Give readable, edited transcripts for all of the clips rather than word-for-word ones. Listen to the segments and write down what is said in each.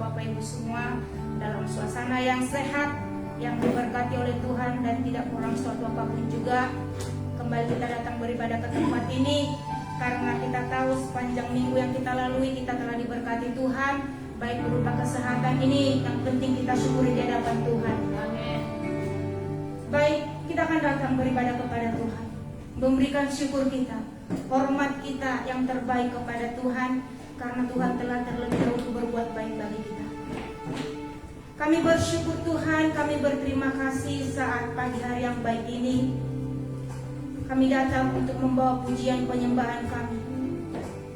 Bapak Ibu semua dalam suasana yang sehat, yang diberkati oleh Tuhan dan tidak kurang suatu apapun juga. Kembali kita datang beribadah ke tempat ini karena kita tahu sepanjang minggu yang kita lalui kita telah diberkati Tuhan, baik berupa kesehatan ini. Yang penting kita syukuri di hadapan Tuhan. Amin. Baik, kita akan datang beribadah kepada Tuhan, memberikan syukur kita, hormat kita yang terbaik kepada Tuhan, karena Tuhan telah terlebih dahulu berbuat baik bagi kita. Kami bersyukur Tuhan, kami berterima kasih saat pagi hari yang baik ini. Kami datang untuk membawa pujian penyembahan kami,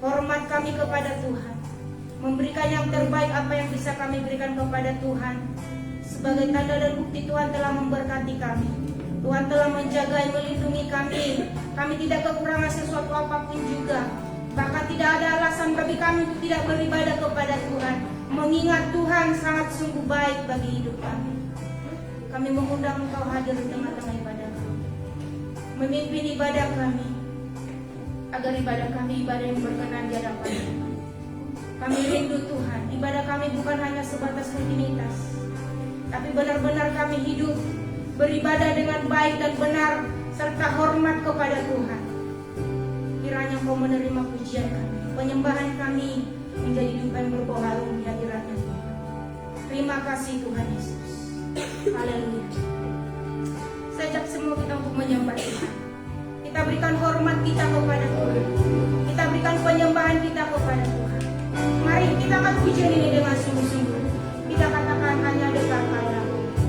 hormat kami kepada Tuhan, memberikan yang terbaik apa yang bisa kami berikan kepada Tuhan. Sebagai tanda dan bukti Tuhan telah memberkati kami, Tuhan telah menjaga dan melindungi kami. Kami tidak kekurangan sesuatu apapun juga. Bahkan tidak ada alasan bagi kami untuk tidak beribadah kepada Tuhan, mengingat Tuhan sangat sungguh baik bagi hidup kami. Kami mengundang Engkau hadir di tengah-tengah ibadah kami, memimpin ibadah kami, agar ibadah kami ibadah yang berkenan di hadapan-Mu. Kami rindu Tuhan, ibadah kami bukan hanya sebatas rutinitas, tapi benar-benar kami hidup beribadah dengan baik dan benar serta hormat kepada Tuhan. Kiranya Engkau menerima pujian kami, penyembahan kami menjadi hidup yang berbau harum di hadirat-Nya. Terima kasih Tuhan Yesus. Haleluya. Saya ajak semua kita untuk menyembah Tuhan. Kita berikan hormat kita kepada Tuhan, kita berikan penyembahan kita kepada Tuhan. Mari kita akan pujian ini dengan sungguh-sungguh. Kita katakan hanya dekat Allah. Amin.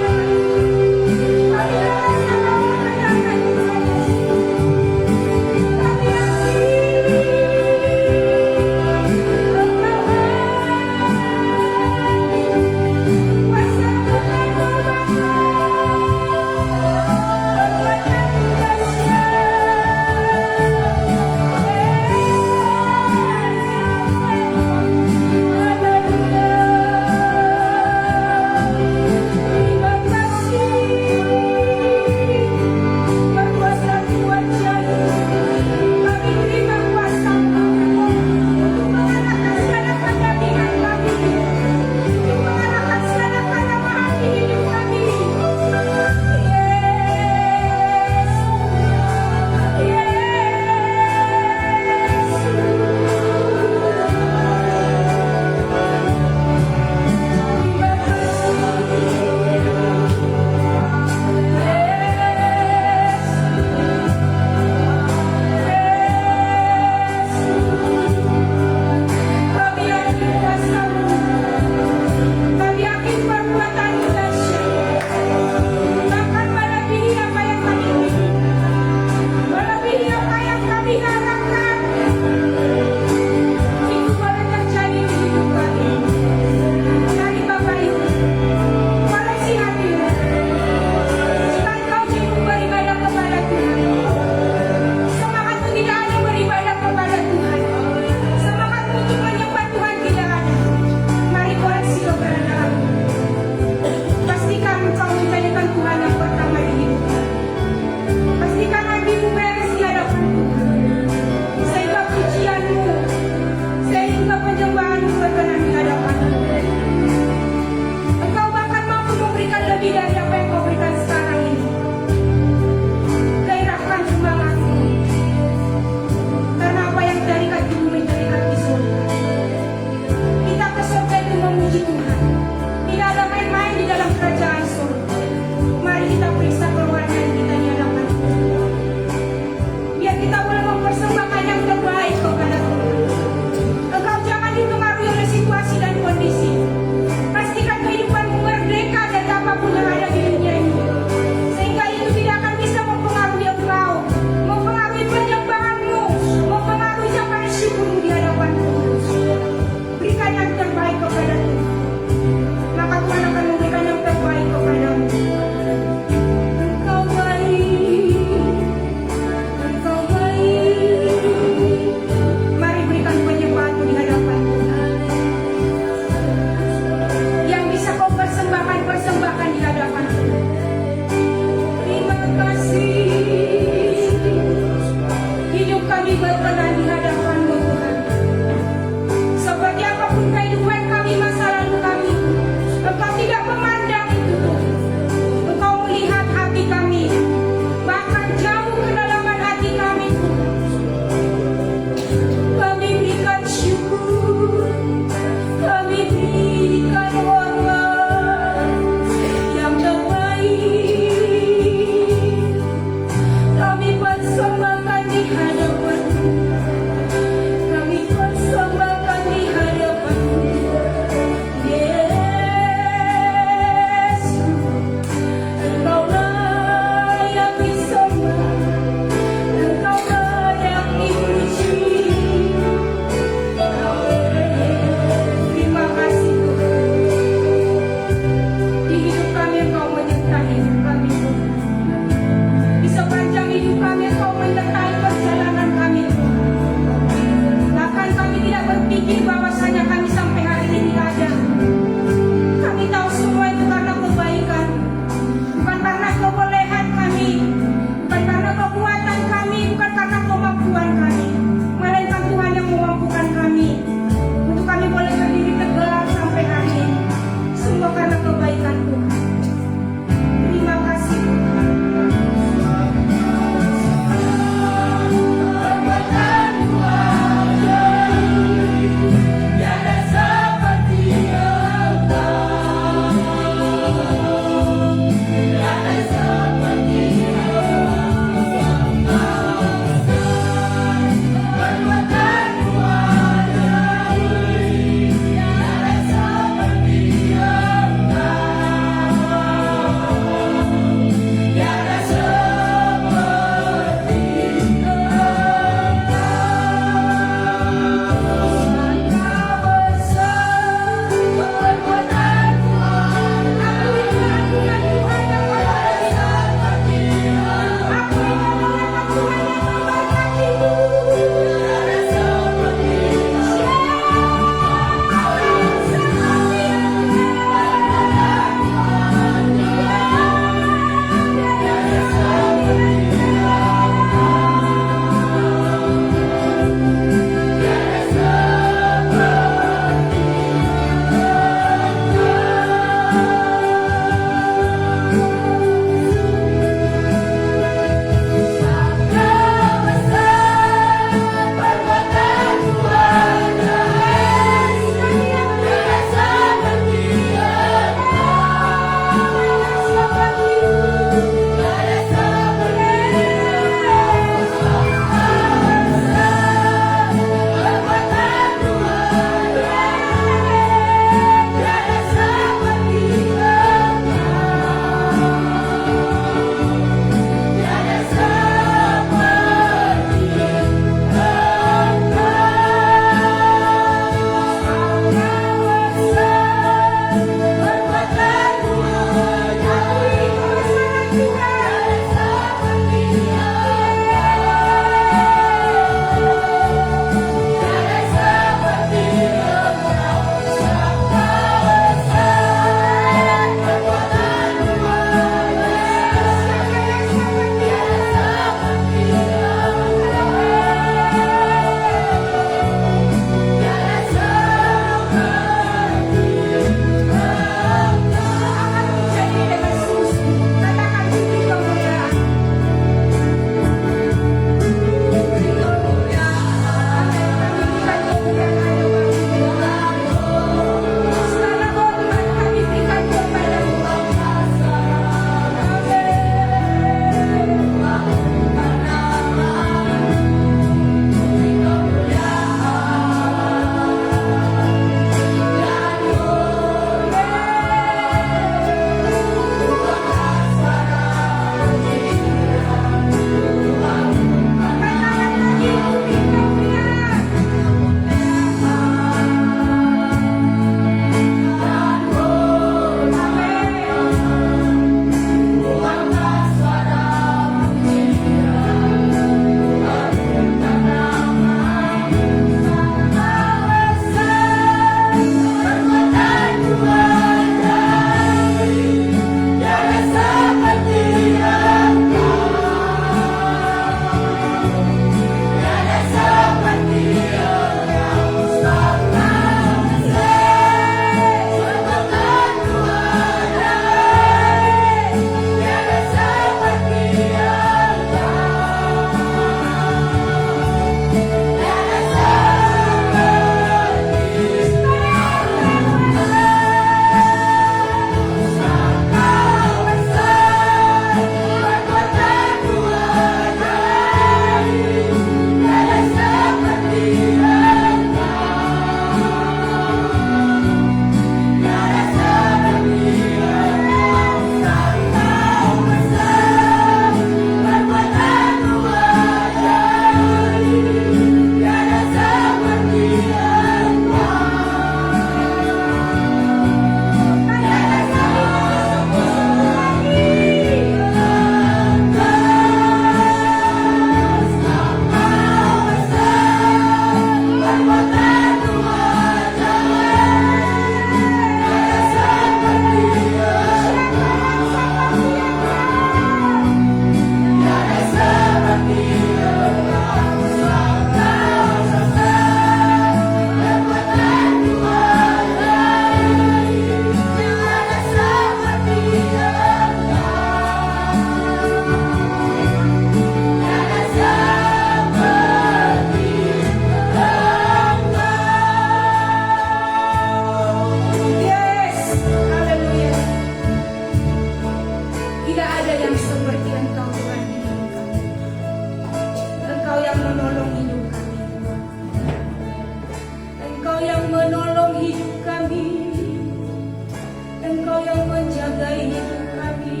menghargai hidup kami.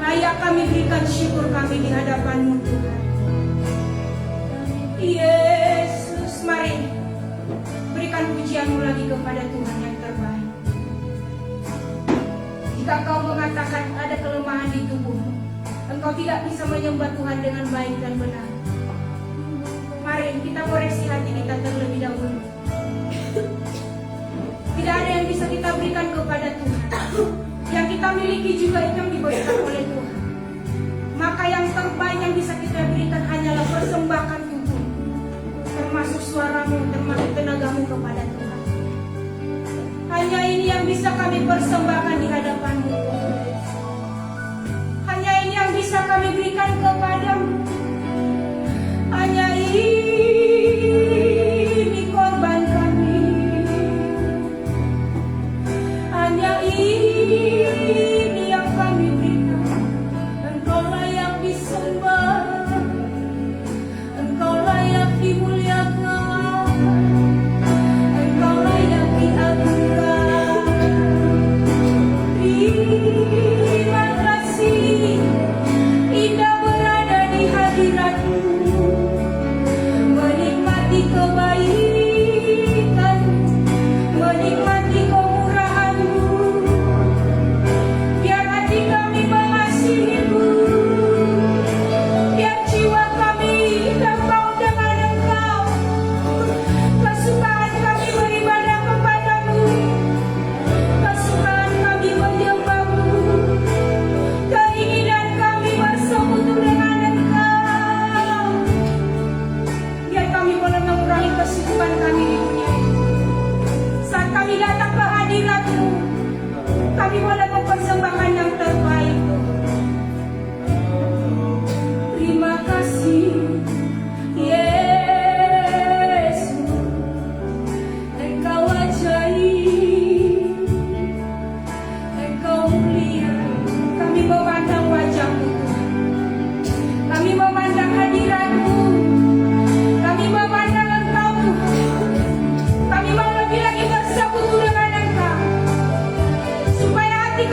Layak kami berikan syukur kami di hadapan-Mu Tuhan. Yesus, mari berikan pujian-Mu lagi kepada Tuhan yang terbaik. Jika Engkau mengatakan ada kelemahan di tubuhmu, Engkau tidak bisa menyembah Tuhan dengan baik dan benar, mari kita koreksi hati kita terlebih dahulu. Tidak ada yang bisa kita berikan kepada Tuhan. Yang kita miliki juga yang diberikan oleh Tuhan. Maka yang terbaik yang bisa kita berikan hanyalah persembahkan tubuh, termasuk suaramu, termasuk tenagamu kepada Tuhan. Hanya ini yang bisa kami persembahkan di hadapan-Mu, Tuhan. Hanya ini yang bisa kami berikan kepadamu. Hanya ini korban kami. Hanya ini yang kami berikan. Engkau layak disembah, Engkau layak dimuliakan, Engkau layak diagungkan. Terima kasih, indah berada di hadirat-Mu, menikmati kebaikan, menikmati kemurahan-Mu. Biar hati kami mengasihi-Mu, biar jiwa kami terpaut dengan Engkau. Kesukaan kami beribadah kepada-Mu, kesukaan kami menyembah-Mu, keinginan kami bersekutu dengan Engkau. Biar kami boleh mengurangi kesibukan kami di dunia ini. Saat kami datang ke hadirat-Mu, kami boleh mempersembahkan yang terbaik, Tuhan. Terima kasih, Yesus. Engkau ajaib, Engkau mulia. Kami memandang wajah-Mu, Tuhan. Kami memandang hadirat-Mu. Kami memandang Engkau, Tuhan. Kami mau lebih lagi bersekutu dengan Engkau, supaya hati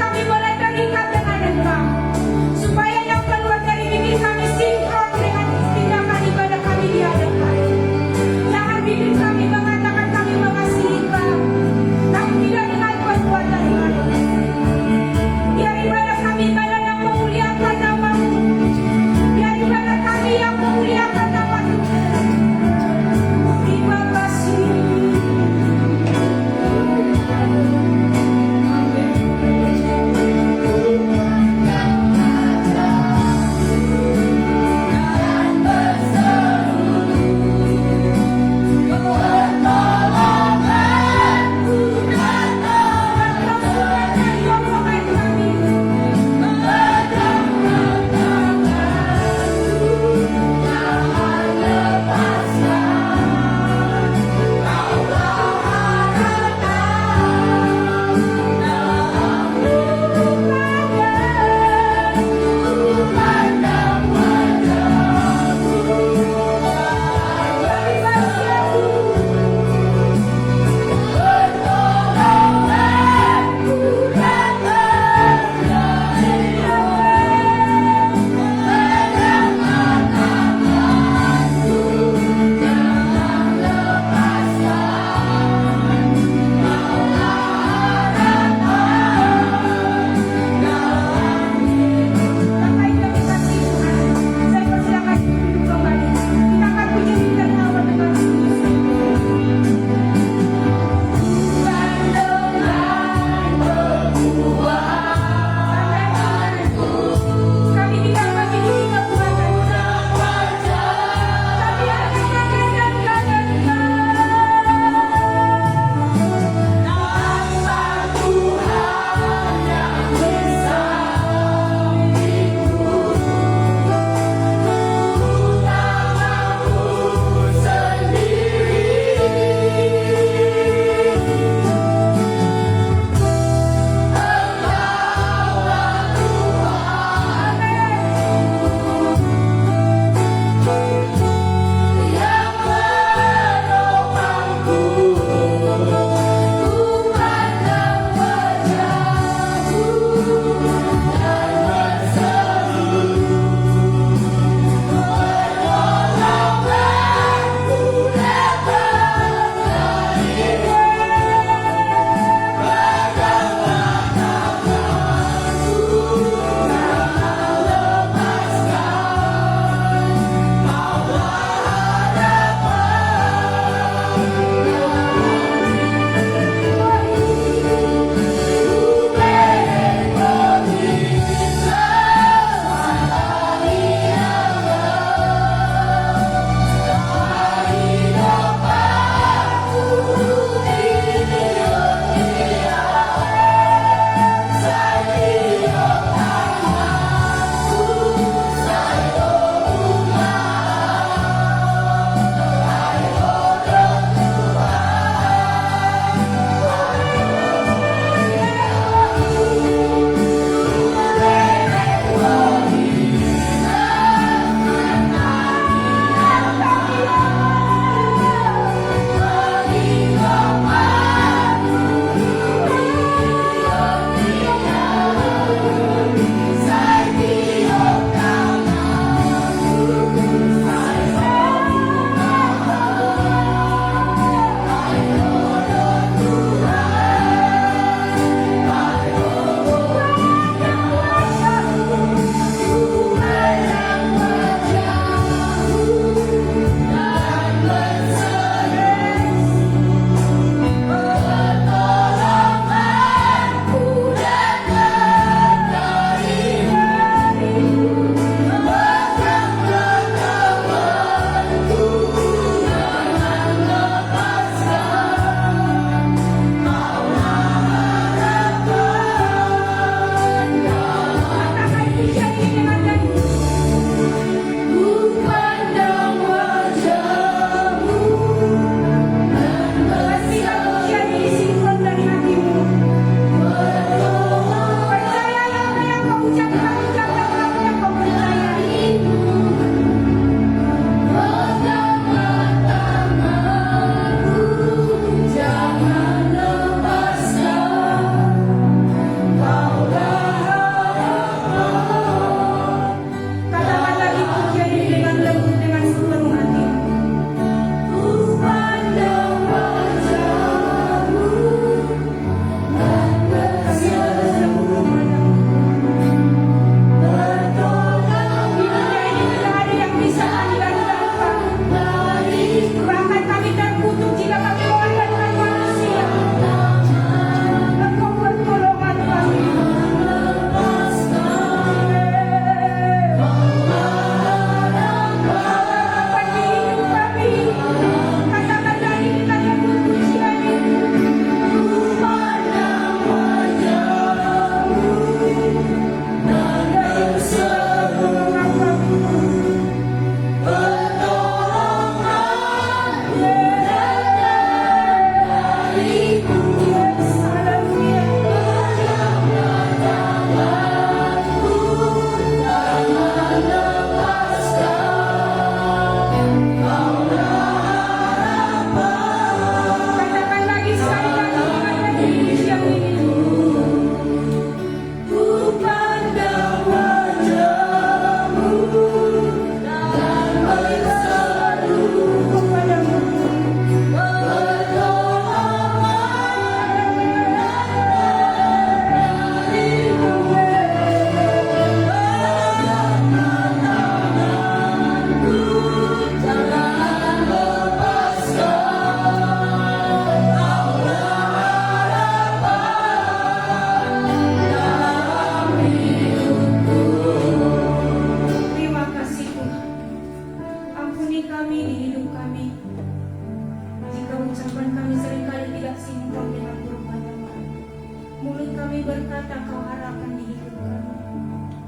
Mulut kami berkata kau arahkan di hidup kami.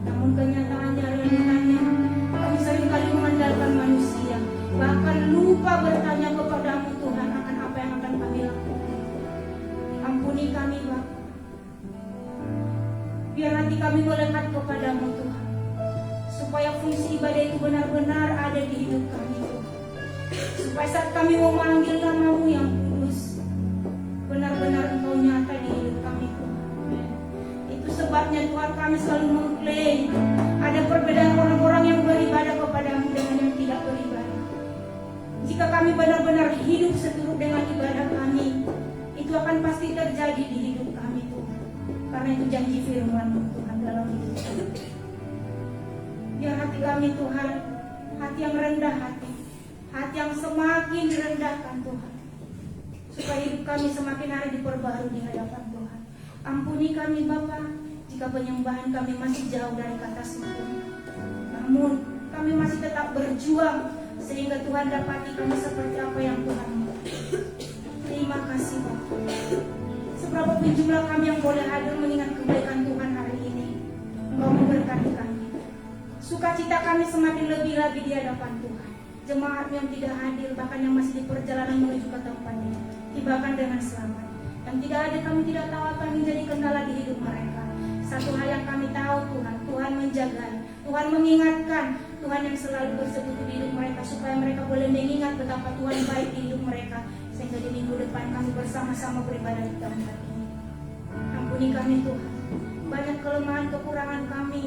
Namun kenyataannya, realitanya, kami seringkali mengandalkan manusia. Bahkan lupa bertanya kepadamu Tuhan akan apa yang akan kami lakukan. Ampuni kami Bapa. Biar nanti kami melekat kepadamu Tuhan. Supaya fungsi ibadah itu benar-benar ada di hidup kami Tuhan. Supaya saat kami memanggil nama-Mu yang kudus, benar-benar Engkau nyata di hidup kami Tuhan. Itu sebabnya Tuhan kami selalu mengklaim ada perbedaan orang-orang yang beribadah kepadamu dengan yang tidak beribadah. Jika kami benar-benar hidup seturut dengan ibadah kami, itu akan pasti terjadi di hidup kami Tuhan. Karena itu janji firman-Mu Tuhan dalam hidup kami. Biar hati kami Tuhan, hati yang rendah hati yang semakin direndahkan Tuhan, supaya hidup kami semakin hari diperbarui di hadapan Tuhan. Ampuni kami Bapa, jika penyembahan kami masih jauh dari kata sempurna. Namun kami masih tetap berjuang sehingga Tuhan dapati kami seperti apa yang Tuhan mau. Terima kasih Bapa. Seberapa pun jumlah kami yang boleh hadir mengingat kebaikan Tuhan hari ini, Engkau memberkati kami. Sukacita kami semakin lebih lagi di hadapan Tuhan. Jemaat yang tidak hadir, bahkan yang masih di perjalanan menuju ke tempatnya, tibakan dengan selamat. Yang tidak hadir kami tidak tahu apa yang menjadi kendala di hidup mereka. Satu hal yang kami tahu Tuhan, Tuhan menjaga, Tuhan mengingatkan, Tuhan yang selalu bersekutu di hidup mereka, supaya mereka boleh mengingat betapa Tuhan baik di hidup mereka, sehingga di minggu depan kami bersama-sama beribadah di tempat ini. Ampuni kami Tuhan, banyak kelemahan kekurangan kami,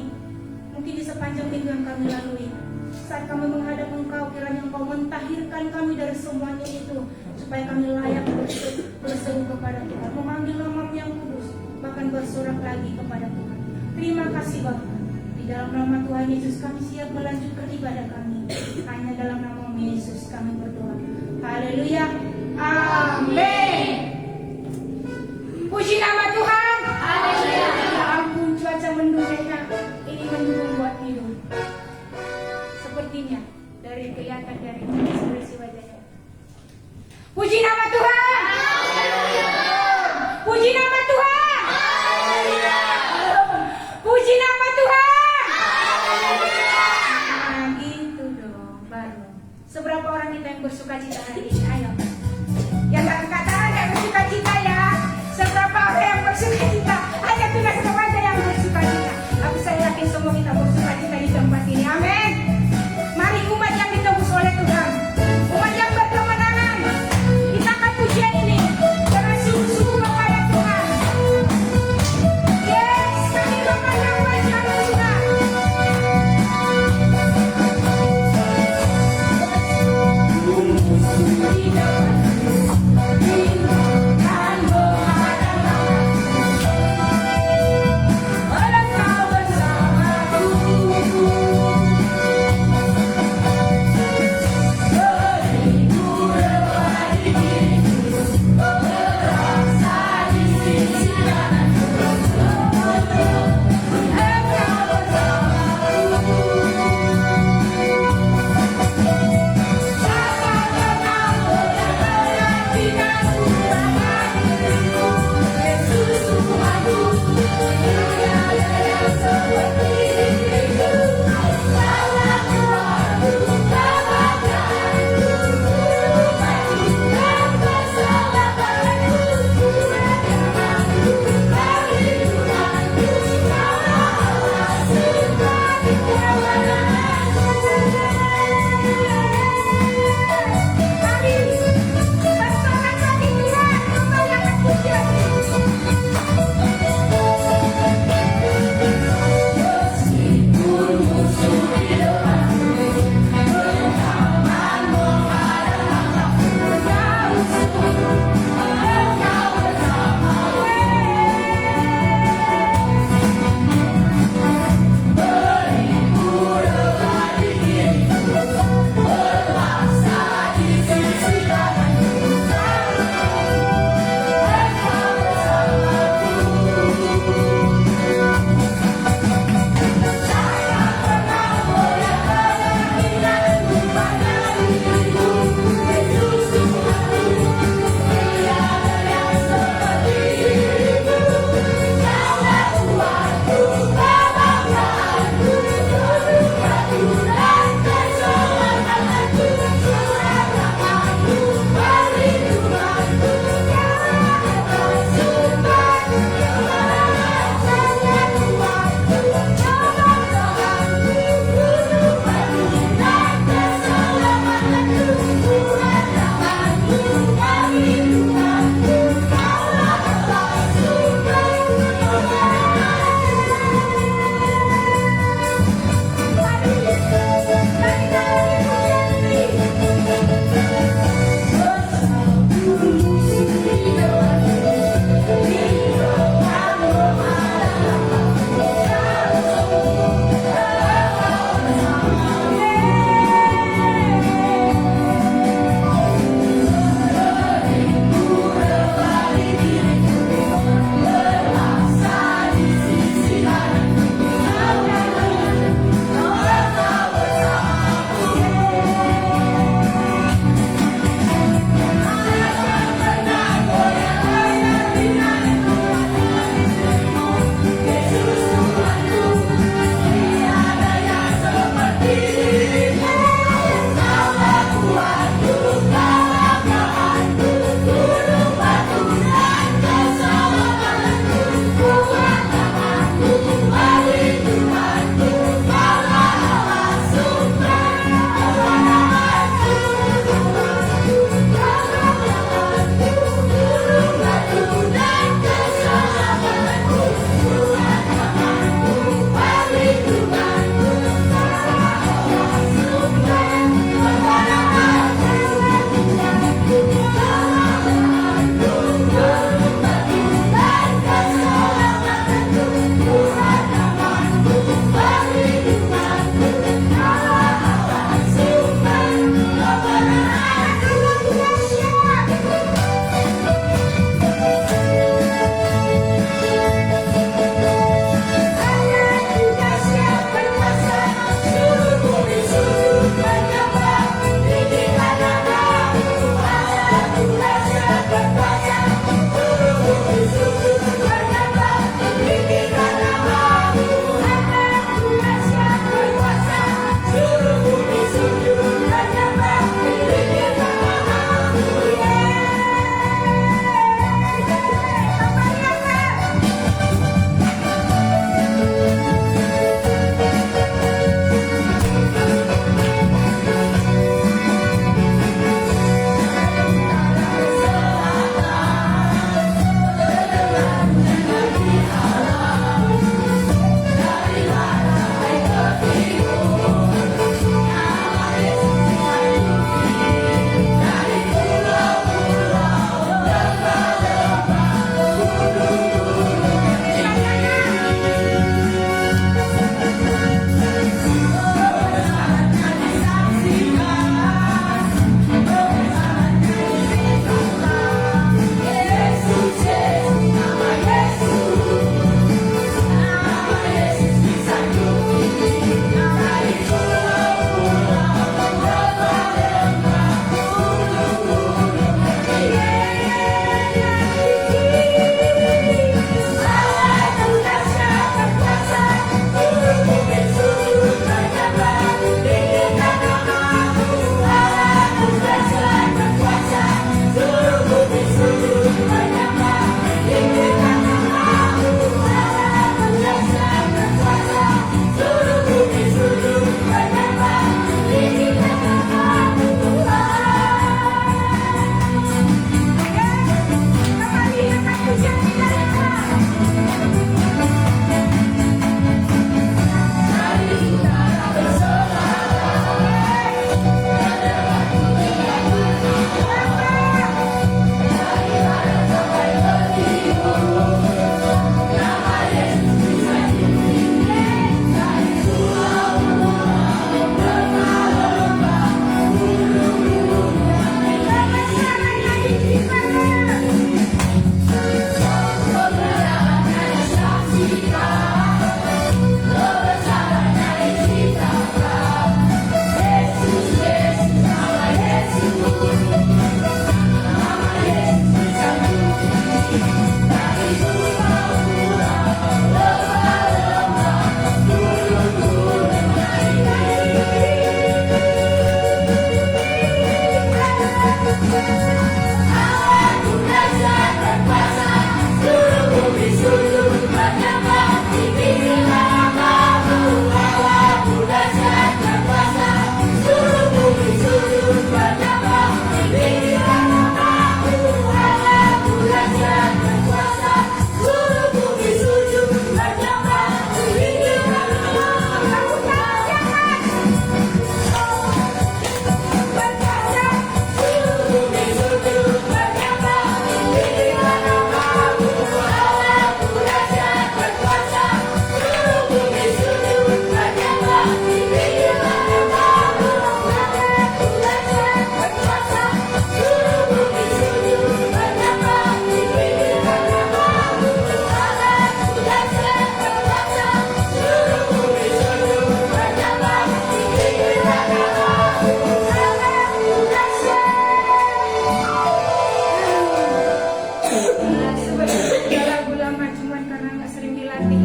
mungkin di sepanjang minggu yang kami lalui. Saat kami menghadap Engkau, kiranya Engkau mentahirkan kami dari semuanya itu, supaya kami layak berseru kepada Tuhan, memanggil nama-Mu yang kudus, bahkan bersorak lagi kepada Tuhan. Terima kasih Bapa. Di dalam nama Tuhan Yesus kami siap melanjutkan ibadah kami. Hanya dalam nama Yesus kami berdoa. Haleluya. Amin. Puji nama Tuhan. Haleluya. Ya ampun, cuaca mendung enak. Ini mendung buat minum. Sepertinya dari kelihatan dari ekspresi wajahnya. Puji nama Tuhan. Puji nama Tuhan. Puji nama Tuhan. Nah, gitu dong, baru. Seberapa orang kita yang bersuka cita hari ini? Ayo. Yang angkat tangan yang bersuka cita ya. Seberapa orang yang bersuka cita? Hanya tugas kepada yang bersuka cita. Tapi saya yakin semua kita bersuka cita di tempat ini. Amin. Mari umat yang ditebus oleh Tuhan, umat yang berkemenangan, kita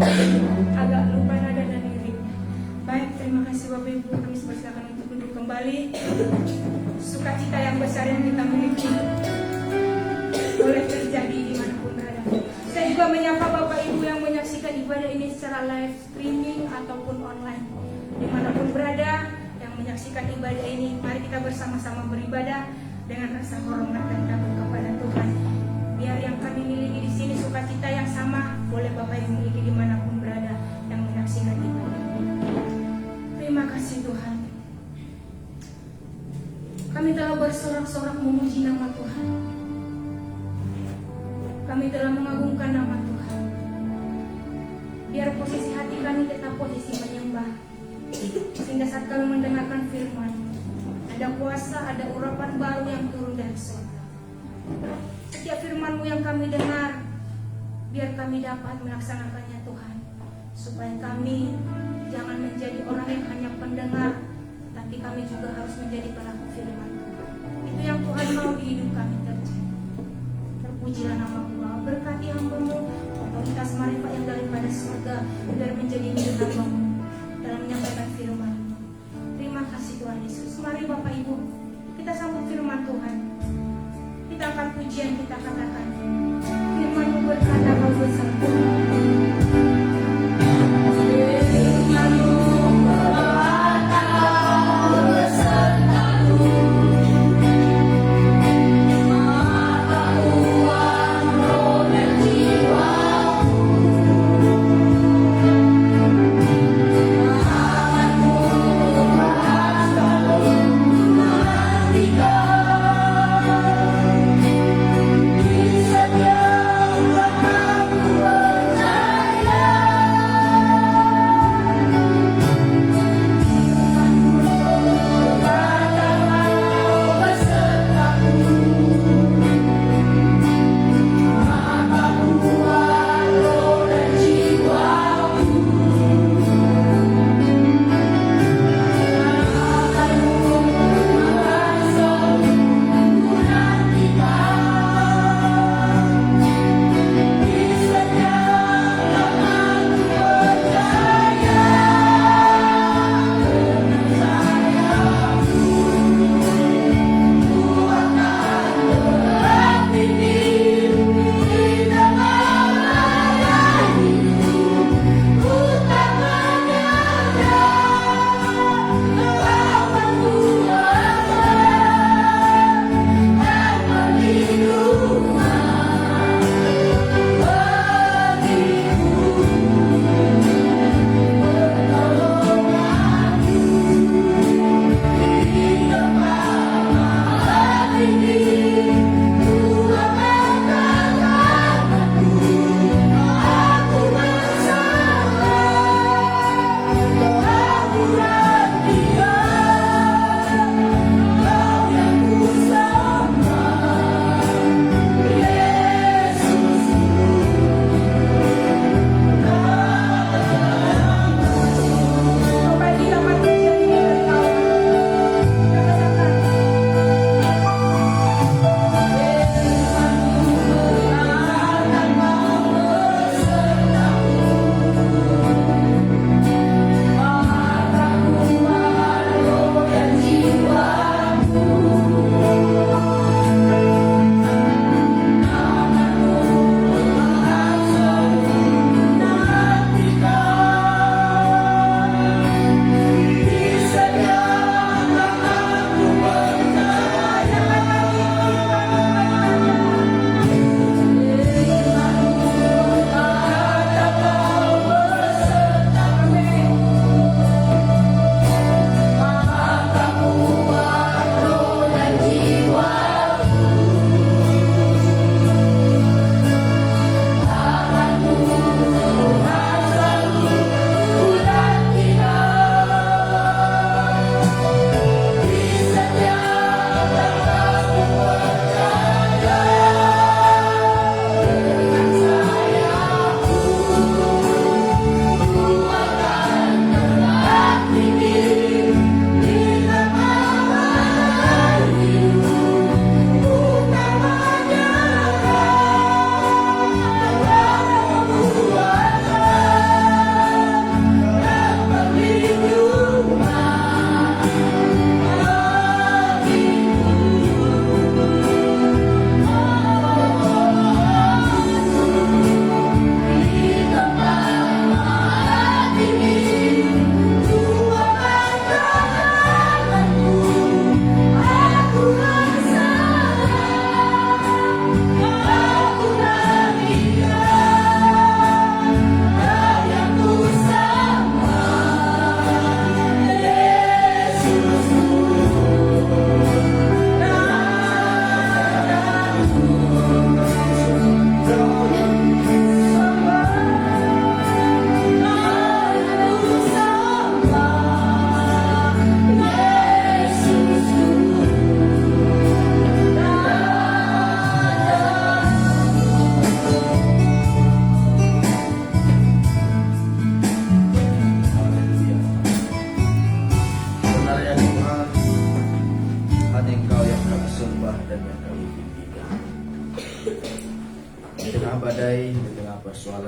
agak lupa nada dan lirik. Baik, terima kasih Bapak Ibu, kami persilakan untuk duduk kembali. Sukacita yang besar yang kita miliki boleh terjadi dimanapun berada. Saya juga menyapa Bapak Ibu yang menyaksikan ibadah ini secara live streaming ataupun online. Dimanapun berada yang menyaksikan ibadah ini, mari kita bersama-sama beribadah dengan rasa hormat dan takut kepada Tuhan. Biar yang kami miliki di sini sukacita yang sama, boleh Bapak Ibu miliki dimanapun berada yang menyaksikan ibadah ini. Terima kasih Tuhan. Kami telah bersorak-sorak memuji nama Tuhan. Kami telah mengagungkan nama Tuhan. Biar posisi hati kami tetap posisi menyembah. Sehingga saat kami mendengarkan firman, ada kuasa, ada urapan baru yang turun dari surga. Setiap firman-Mu yang kami dengar, biar kami dapat melaksanakannya Tuhan. Supaya kami jangan menjadi orang yang hanya pendengar, tapi kami juga harus menjadi pelaku firman Tuhan. Itu yang Tuhan mau di hidup kami terjadi. Terpujilah nama-Mu, berkati hamba-Mu, otoritas marifat yang daripada surga, biar menjadi milik hamba-Mu dalam menyampaikan firman-Mu. Terima kasih Tuhan Yesus. Mari Bapak Ibu, kita sambut firman Tuhan. Kita akan pujian, kita katakan firman-Mu berkata kau bersatu.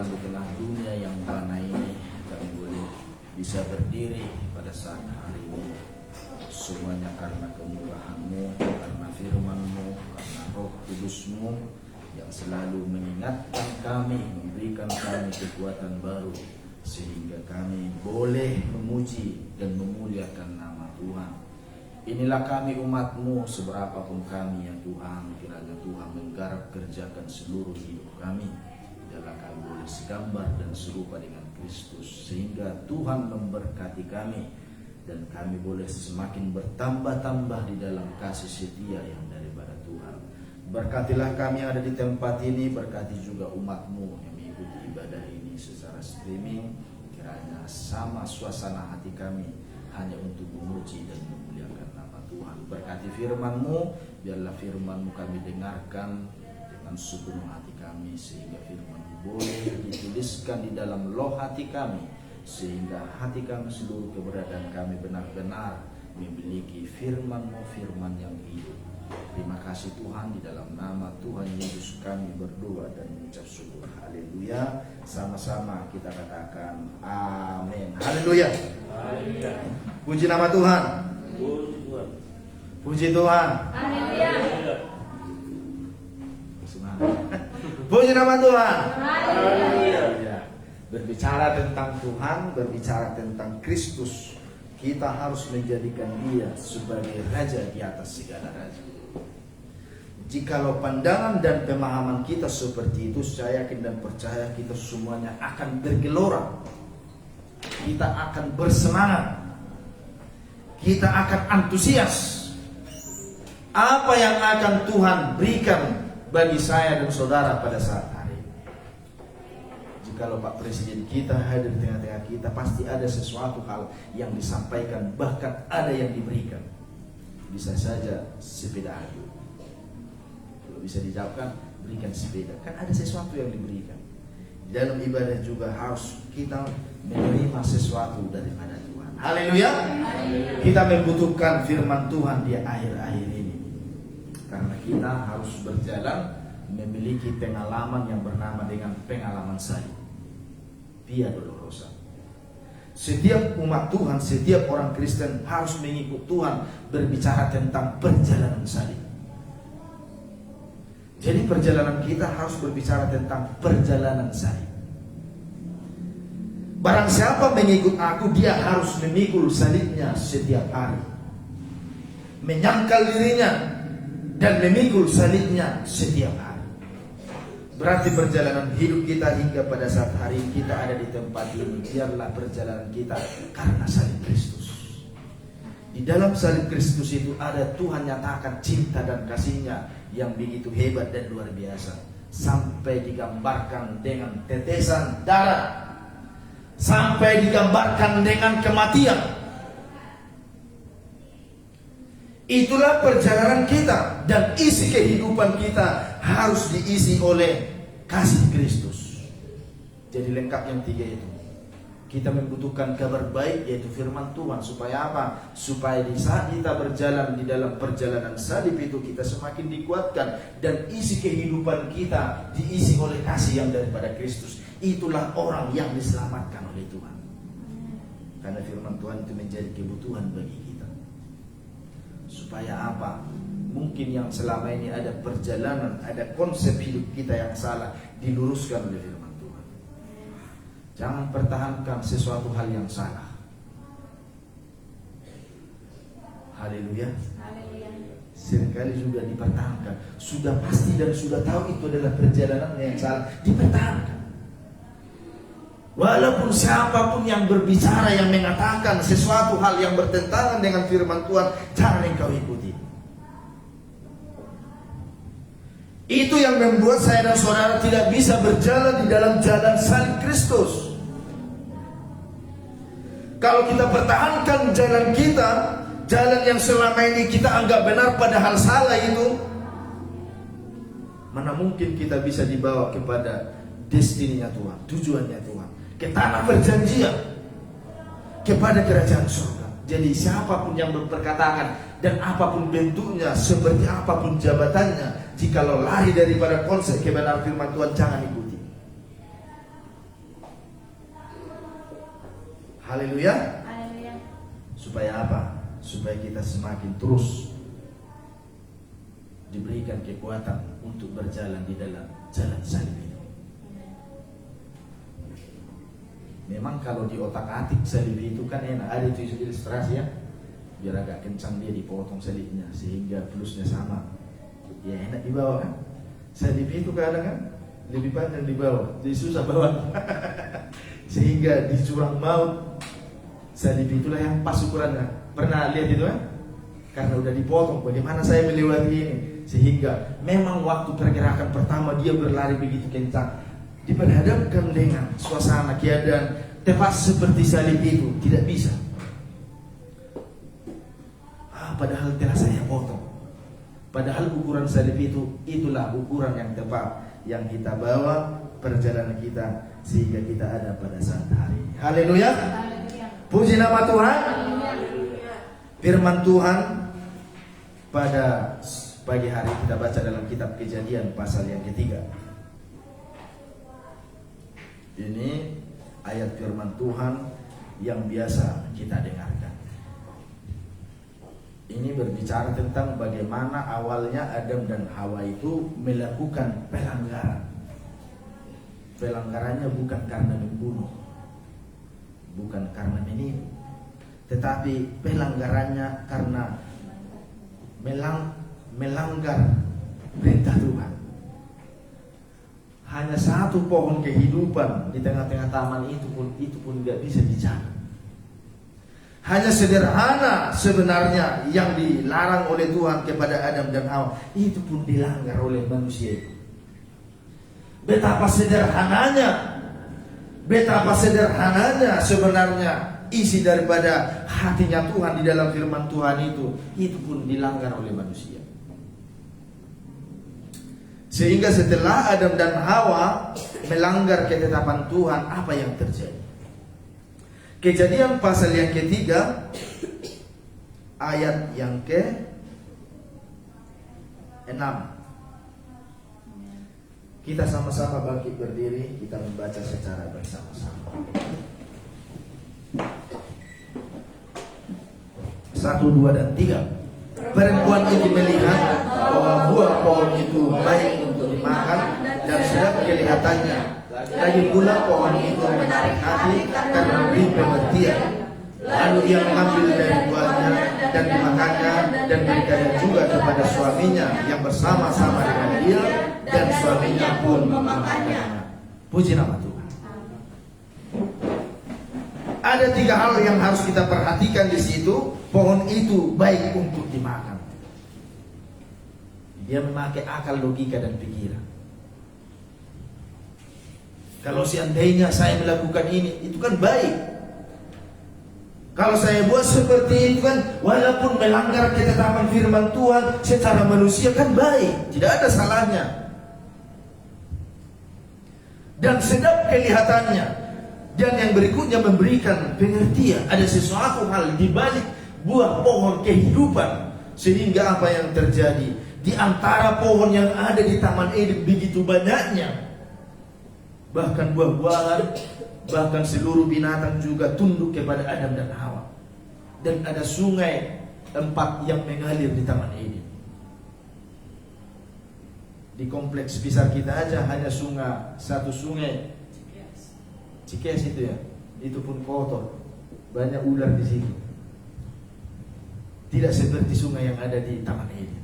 Tuhan di tengah dunia yang fana ini kami boleh bisa berdiri pada saat hari ini. Semuanya karena kemurahan-Mu, karena firman-Mu, karena Roh Kudus-Mu yang selalu mengingatkan kami, memberikan kami kekuatan baru sehingga kami boleh memuji dan memuliakan nama Tuhan. Inilah kami umat-Mu, seberapapun kami ya Tuhan, kiranya Tuhan menggarap kerjakan seluruh hidup kami, dalam kami boleh segambar dan serupa dengan Kristus, sehingga Tuhan memberkati kami dan kami boleh semakin bertambah-tambah di dalam kasih setia yang daripada Tuhan. Berkatilah kami yang ada di tempat ini, berkati juga umat-Mu yang mengikuti ibadah ini secara streaming, kiranya sama suasana hati kami hanya untuk memuji dan memuliakan nama Tuhan. Berkati firman-Mu, biarlah firman-Mu kami dengarkan dengan sepenuh hati kami, sehingga firman-Mu boleh dituliskan di dalam loh hati kami, sehingga hati kami, seluruh keberadaan kami benar-benar memiliki firman-Mu, firman yang hidup. Terima kasih Tuhan, di dalam nama Tuhan Yesus kami berdoa dan mengucap syukur. Haleluya. Sama-sama kita katakan amin. Haleluya. Puji nama Tuhan. Puji Tuhan. Haleluya. Puji nama Tuhan. Haleluya. Berbicara tentang Tuhan, berbicara tentang Kristus, kita harus menjadikan Dia sebagai Raja di atas segala raja. Jikalau pandangan dan pemahaman kita seperti itu, saya yakin dan percaya kita semuanya akan bergelora. Kita akan bersemangat. Kita akan antusias. Apa yang akan Tuhan berikan bagi saya dan saudara pada saat hari ini. Jikalau Pak Presiden kita hadir di tengah-tengah kita, pasti ada sesuatu hal yang disampaikan, bahkan ada yang diberikan. Bisa saja sepeda ayu. Bisa dijawabkan, berikan sepeda, kan ada sesuatu yang diberikan. Di dalam ibadah juga harus kita menerima sesuatu daripada Tuhan. Haleluya. Kita membutuhkan firman Tuhan di akhir-akhir ini, karena kita harus berjalan memiliki pengalaman yang bernama dengan pengalaman salib, Via Dolorosa. Setiap umat Tuhan, setiap orang Kristen harus mengikut Tuhan berbicara tentang perjalanan salib. Jadi perjalanan kita harus berbicara tentang perjalanan salib. Barang siapa mengikut aku, dia harus memikul salibnya setiap hari, menyangkal dirinya dan memikul salibnya setiap hari. Berarti perjalanan hidup kita hingga pada saat hari kita ada di tempat ini, biarlah perjalanan kita karena salib Kristus. Di dalam salib Kristus itu ada Tuhan nyatakan cinta dan kasih-Nya yang begitu hebat dan luar biasa, sampai digambarkan dengan tetesan darah, sampai digambarkan dengan kematian. Itulah perjalanan kita, dan isi kehidupan kita harus diisi oleh kasih Kristus. Jadi lengkap yang tiga itu. Kita membutuhkan kabar baik, yaitu firman Tuhan. Supaya apa? Supaya di saat kita berjalan di dalam perjalanan salib itu, kita semakin dikuatkan, dan isi kehidupan kita diisi oleh kasih yang daripada Kristus. Itulah orang yang diselamatkan oleh Tuhan, karena firman Tuhan itu menjadi kebutuhan bagi kita. Supaya apa? Mungkin yang selama ini ada perjalanan, ada konsep hidup kita yang salah, diluruskan oleh firman. Jangan pertahankan sesuatu hal yang salah. Haleluya. Seringkali juga dipertahankan. Sudah pasti dan sudah tahu itu adalah perjalanan yang salah, dipertahankan. Walaupun siapapun yang berbicara, yang mengatakan sesuatu hal yang bertentangan dengan firman Tuhan, jangan engkau ikuti. Itu yang membuat saya dan saudara tidak bisa berjalan di dalam jalan salib Kristus. Kalau kita pertahankan jalan kita, jalan yang selama ini kita anggap benar padahal salah itu, mana mungkin kita bisa dibawa kepada destininya Tuhan, tujuannya Tuhan, ke tanah perjanjian, kepada kerajaan surga. Jadi siapapun yang berperkatakan, dan apapun bentuknya, seperti apapun jabatannya, jikalau lari daripada konsep kebenaran firman Tuhan, jangan ikuti. Haleluya. Haleluya. Supaya apa? Supaya kita semakin terus diberikan kekuatan untuk berjalan di dalam jalan salib itu. Memang kalau di otak-atik salib itu kan enak, ada itu ilustrasi ya, biar agak kencang dia dipotong salibnya sehingga plusnya sama, ya enak dibawa kan. Salib itu kadang kan lebih panjang di bawah, jadi susah bawa. Sehingga di jurang maut salib itulah yang pas ukurannya. Pernah lihat itu kan? Karena udah dipotong, bagaimana saya melewati ini? Sehingga memang waktu pergerakan pertama dia berlari begitu kencang, diperhadapkan dengan suasana keadaan tepat seperti salib itu, tidak bisa. Padahal telah saya potong. Padahal ukuran salib itu, itulah ukuran yang tepat yang kita bawa perjalanan kita sehingga kita ada pada saat hari ini. Haleluya. Puji nama Tuhan. Firman Tuhan pada pagi hari kita baca dalam kitab Kejadian pasal yang ketiga. Ini ayat firman Tuhan yang biasa kita dengarkan. Ini berbicara tentang bagaimana awalnya Adam dan Hawa itu melakukan pelanggaran. Pelanggarannya bukan karena membunuh, bukan karena menipu, tetapi pelanggarannya karena melanggar perintah Tuhan. Hanya satu pohon kehidupan di tengah-tengah taman itu pun nggak bisa dijaga. Hanya sederhana sebenarnya yang dilarang oleh Tuhan kepada Adam dan Hawa, itu pun dilanggar oleh manusia itu. Betapa sederhananya sebenarnya isi daripada hatinya Tuhan di dalam firman Tuhan itu pun dilanggar oleh manusia. Sehingga setelah Adam dan Hawa melanggar ketetapan Tuhan, apa yang terjadi? Kejadian pasal yang ketiga, ayat yang ke-6. Kita sama-sama bangkit berdiri, kita membaca secara bersama-sama. 1, 2, dan 3. Perempuan itu melihat bahwa buah pohon itu baik untuk dimakan dan sedap kelihatannya. Lagi pula pohon itu menarik hati karena memberi pengertian. Lalu ia mengambil dari buahnya dan dimakannya dan berikannya juga kepada suaminya yang bersama-sama dengan dia, dan suaminya pun memakannya. Puji nama Tuhan. Ada 3 hal yang harus kita perhatikan di situ. Pohon itu baik untuk dimakan. Dia memakai akal, logika, dan pikiran. Kalau seandainya saya melakukan ini, itu kan baik. Kalau saya buat seperti itu kan, walaupun melanggar ketetapan firman Tuhan secara manusia kan baik, tidak ada salahnya. Dan sedap kelihatannya. Dan yang berikutnya memberikan pengertian. Ada sesuatu hal di balik buah pohon kehidupan. Sehingga apa yang terjadi? Di antara pohon yang ada di Taman Eden begitu banyaknya. Bahkan buah-buahan, bahkan seluruh binatang juga tunduk kepada Adam dan Hawa. Dan ada sungai 4 yang mengalir di Taman Eden. Di kompleks besar kita aja hanya satu sungai Cikes itu ya, itu pun kotor, banyak ular di situ. Tidak seperti sungai yang ada di Taman Eden.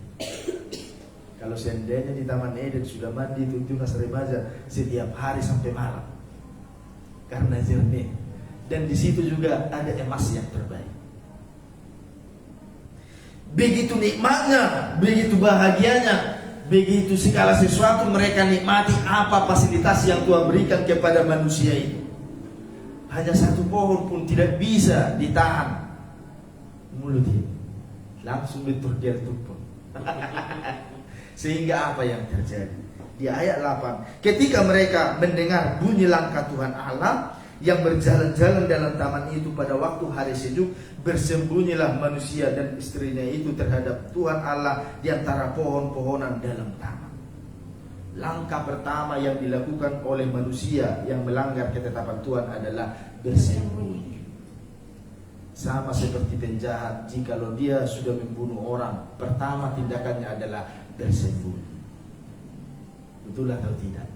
Kalau seandainya di Taman Eden sudah mandi tunas remaja setiap hari sampai malam, karena jernih. Dan di situ juga ada emas yang terbaik. Begitu nikmatnya, begitu bahagianya, begitu segala sesuatu mereka nikmati apa fasilitas yang Tuhan berikan kepada manusia itu. Hanya satu pohon pun tidak bisa ditahan mulut itu. Langsung ditumpul. Sehingga apa yang terjadi? Di ayat 8, ketika mereka mendengar bunyi langkah Tuhan Allah yang berjalan-jalan dalam taman itu pada waktu hari sejuk, bersembunyilah manusia dan istrinya itu terhadap Tuhan Allah di antara pohon-pohonan dalam taman. Langkah pertama yang dilakukan oleh manusia yang melanggar ketetapan Tuhan adalah bersembunyi. Sama seperti penjahat, jikalau dia sudah membunuh orang, pertama tindakannya adalah bersembunyi. Betul atau tidak?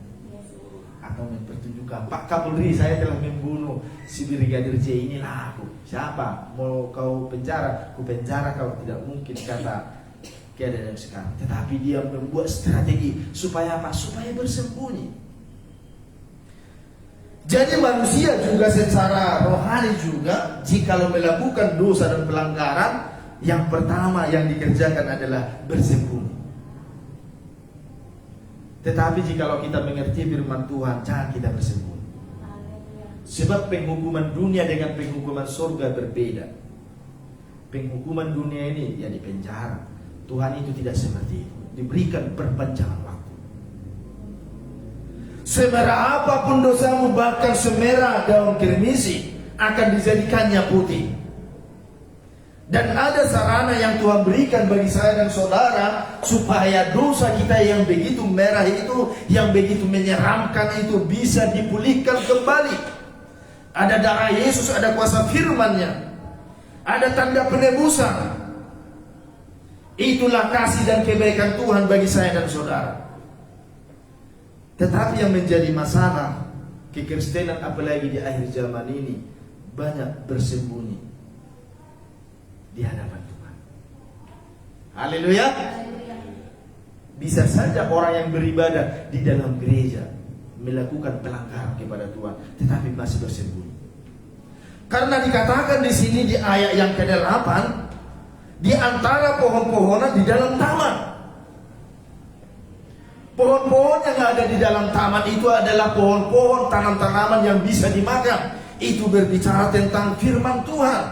Atau mempertunjukkan, Pak Kapolri, saya telah membunuh si Brigadir J, inilah aku. Siapa? Mau kau penjara? Ku penjara kau, tidak mungkin, kata keadaan sekarang. Tetapi dia membuat strategi supaya apa? Supaya bersembunyi. Jadi manusia juga secara rohani juga, jikalau melakukan dosa dan pelanggaran, yang pertama yang dikerjakan adalah bersembunyi. Tetapi jikalau kita mengerti firman Tuhan, jangan kita bersembunyi. Sebab penghukuman dunia dengan penghukuman surga berbeda. Penghukuman dunia ini, yakni penjara. Tuhan itu tidak seperti itu. Diberikan perpanjangan waktu. Semerah apapun dosamu, bahkan semerah daun kirmisi, akan dijadikannya putih. Dan ada sarana yang Tuhan berikan bagi saya dan saudara, supaya dosa kita yang begitu merah itu, yang begitu menyeramkan itu, bisa dipulihkan kembali. Ada darah Yesus, ada kuasa firman-Nya, ada tanda penebusan. Itulah kasih dan kebaikan Tuhan bagi saya dan saudara. Tetapi yang menjadi masalah kekristenan, apalagi di akhir zaman ini, banyak bersembunyi di hadapan Tuhan. Haleluya. Bisa saja orang yang beribadah di dalam gereja melakukan pelanggaran kepada Tuhan, tetapi masih bersembunyi. Karena dikatakan di sini di ayat yang ke-8, di antara pohon-pohonan di dalam taman. Pohon-pohon yang ada di dalam taman itu adalah pohon-pohon tanam-tanaman yang bisa dimakan. Itu berbicara tentang firman Tuhan.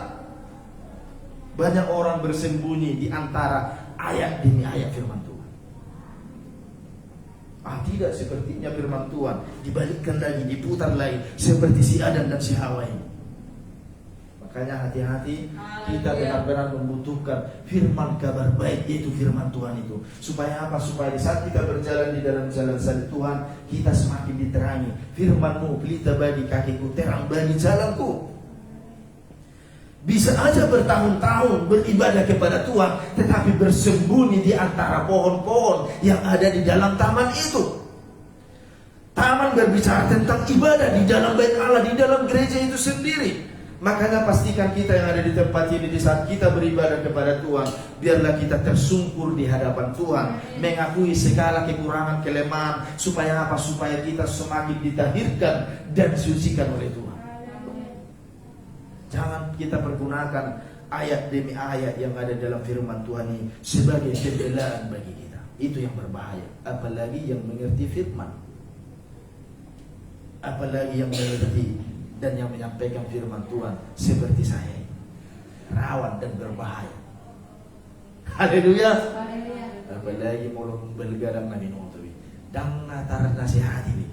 Banyak orang bersembunyi di antara ayat demi ayat firman Tuhan. Tidak sepertinya firman Tuhan dibalikkan lagi, diputar lagi, seperti si Adam dan si Hawa ini. Makanya hati-hati, kita benar-benar membutuhkan firman kabar baik, yaitu firman Tuhan itu. Supaya apa? Supaya saat kita berjalan di dalam jalan-jalan Tuhan, kita semakin diterangi. Firman-Mu pelita bagi kakiku, terang bagi jalanku. Bisa aja bertahun-tahun beribadah kepada Tuhan, tetapi bersembunyi di antara pohon-pohon yang ada di dalam taman itu. Taman berbicara tentang ibadah di dalam bait Allah, di dalam gereja itu sendiri. Makanya pastikan kita yang ada di tempat ini, di saat kita beribadah kepada Tuhan, biarlah kita tersungkur di hadapan Tuhan, mengakui segala kekurangan, kelemahan, supaya apa? Supaya kita semakin ditahirkan dan disucikan oleh Tuhan. Jangan kita pergunakan ayat demi ayat yang ada dalam firman Tuhan ini sebagai pembelaan bagi kita. Itu yang berbahaya. Apalagi yang mengerti firman, apalagi yang mengerti dan yang menyampaikan firman Tuhan seperti saya, rawan dan berbahaya. Haleluya. Apalagi mau belgadang na minuto, dang nataran nasihat ini.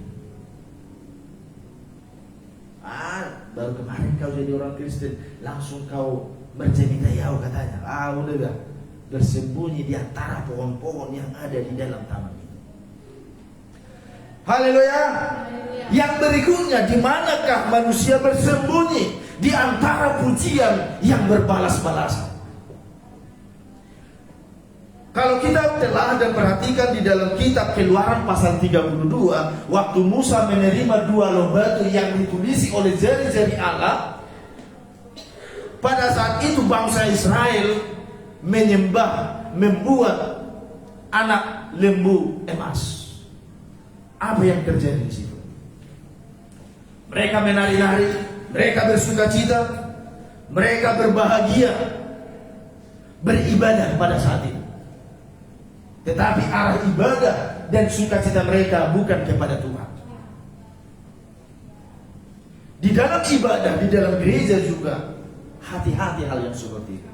Baru kemarin kau jadi orang Kristen, langsung kau bercengitayau katanya. Udah bersembunyi di antara pohon-pohon yang ada di dalam taman itu. Haleluya. Yang berikutnya, di manakah manusia bersembunyi? Di antara pujian yang berbalas-balasan. Kalau kita telah dan perhatikan di dalam kitab Keluaran pasal 32, waktu Musa menerima 2 loh batu yang ditulisi oleh jari-jari Allah, pada saat itu bangsa Israel membuat anak lembu emas. Apa yang terjadi di situ? Mereka menari-nari, mereka bersukacita, mereka berbahagia, beribadah pada saat itu. Tetapi arah ibadah dan sukacita mereka bukan kepada Tuhan. Di dalam ibadah, di dalam gereja juga, hati-hati hal yang seperti itu.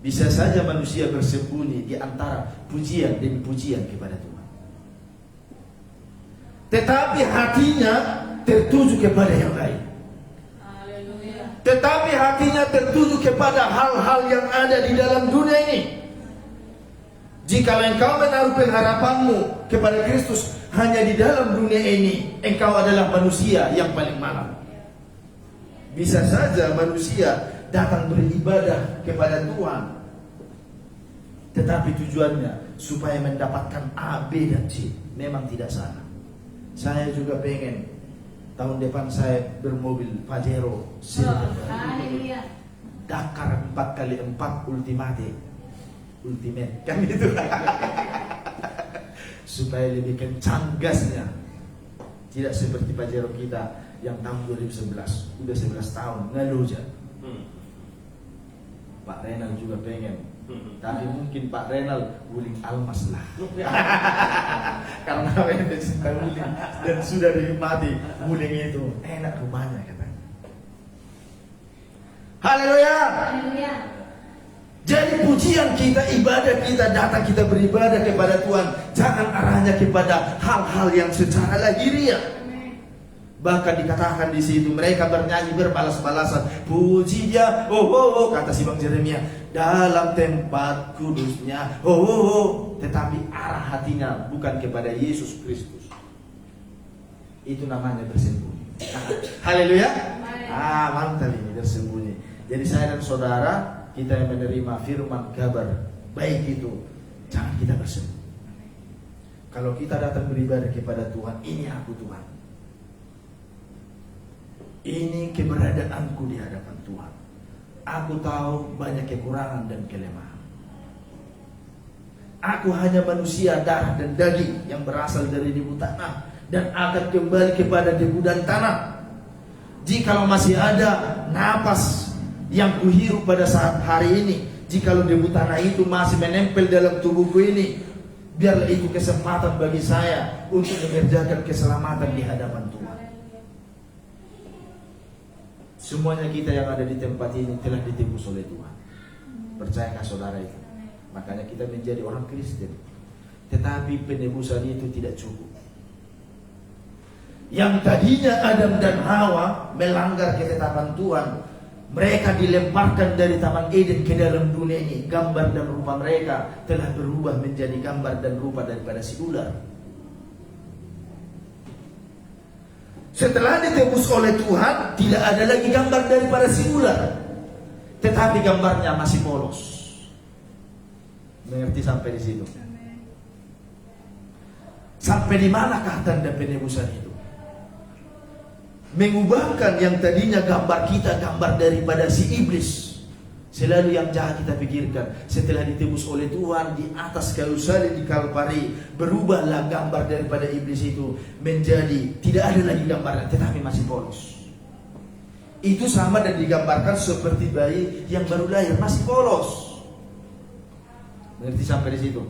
Bisa saja manusia bersembunyi di antara pujian dan pujian kepada Tuhan, tetapi hatinya tertuju kepada yang lain. Tetapi hatinya tertuju kepada hal-hal yang ada di dalam dunia ini. Jika engkau menaruh pengharapanmu kepada Kristus hanya di dalam dunia ini, engkau adalah manusia yang paling malang. Bisa saja manusia datang beribadah kepada Tuhan, tetapi tujuannya supaya mendapatkan A, B, dan C. Memang tidak salah. Saya juga pengen tahun depan saya bermobil Pajero Silver. Dakar 4x4 Ultimate kan gitu. Supaya lebih kencang gasnya. Tidak seperti Pajero kita yang tahun 2011. Udah 11 tahun ngeluh aja. Pak Renal juga pengen. Tapi mungkin Pak Renal guling almas lah. Karena dia cinta guling dan sudah dinikmati guling itu. Enak rumahnya katanya. Haleluya. Haleluya. Jadi pujian kita, ibadah kita, datang kita beribadah kepada Tuhan, jangan arahnya kepada hal-hal yang secara lahiriah. Bahkan dikatakan di situ mereka bernyanyi berbalas-balasan, puji Dia, oh, oh, oh, kata si Bang Jeremia, dalam tempat kudusnya, oh, oh, oh. Tetapi arah hatinya bukan kepada Yesus Kristus. Itu namanya bersembunyi. Haleluya. Mantap ini bersembunyi. Jadi saya dan saudara, kita yang menerima firman kabar baik itu, jangan kita bersembunyi. Kalau kita datang beribadah kepada Tuhan, ini aku Tuhan. Ini keberadaanku di hadapan Tuhan. Aku tahu banyak kekurangan dan kelemahan. Aku hanya manusia darah dan daging yang berasal dari debu tanah dan akan kembali kepada debu dan tanah. Jikalau masih ada napas yang kuhirup pada saat hari ini, jikalau debu tanah itu masih menempel dalam tubuhku ini, biarlah itu kesempatan bagi saya untuk mengerjakan keselamatan di hadapan Tuhan. Semuanya kita yang ada di tempat ini telah ditebus oleh Tuhan. Percayakah saudara itu? Makanya kita menjadi orang Kristen. Tetapi penebusan itu tidak cukup. Yang tadinya Adam dan Hawa melanggar ketetapan Tuhan, mereka dilemparkan dari Taman Eden ke dalam dunia ini. Gambar dan rupa mereka telah berubah menjadi gambar dan rupa daripada si ular. Setelah ditebus oleh Tuhan, tidak ada lagi gambar daripada si ular, tetapi gambarnya masih polos. Mengerti sampai di situ? Sampai di manakah tanda penebusan itu? Mengubahkan yang tadinya gambar kita, gambar daripada si iblis. Selalu yang jahat kita pikirkan, setelah ditebus oleh Tuhan di atas kayu salib di Kalvari, berubahlah gambar daripada iblis itu menjadi tidak ada lagi gambarnya, tetapi masih polos. Itu sama dan digambarkan seperti bayi yang baru lahir, masih polos. Mengerti sampai di situ?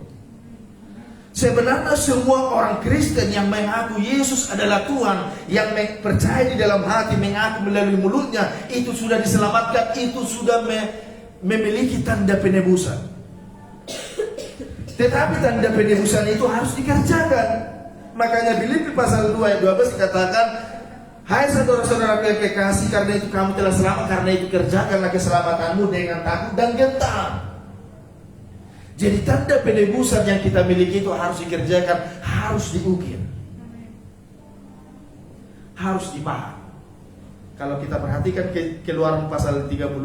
Sebenarnya semua orang Kristen yang mengaku Yesus adalah Tuhan, yang percaya di dalam hati, mengaku melalui mulutnya, itu sudah diselamatkan, itu sudah memiliki tanda penebusan. Tetapi tanda penebusan itu harus dikerjakan. Makanya Filipi pasal 2 ayat 12 dikatakan, hai saudara-saudara yang kekasih, karena itu kamu telah selamat, karena itu kerjakanlah keselamatanmu dengan takut dan gentar. Jadi tanda penebusan yang kita miliki itu harus dikerjakan, harus diukir, harus dipaham. Kalau kita perhatikan Keluaran pasal 32,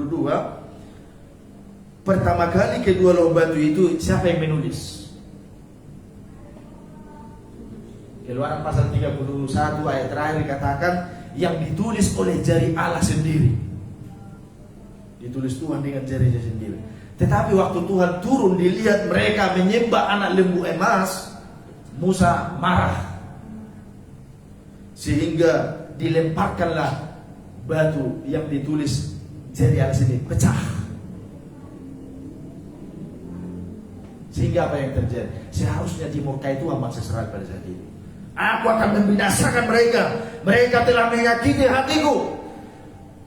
pertama kali kedua loh batu itu siapa yang menulis? Keluaran pasal 31 ayat terakhir dikatakan yang ditulis oleh jari Allah sendiri. Ditulis Tuhan dengan jarinya sendiri. Tetapi waktu Tuhan turun dilihat mereka menyembah anak lembu emas, Musa marah. Sehingga dilemparkanlah batu yang ditulis jari Allah sendiri, pecah. Sehingga apa yang terjadi? Seharusnya dimurkai Tuhan bangsa Israel pada saat itu. Aku akan membinasakan mereka. Mereka telah menyakiti hatiku.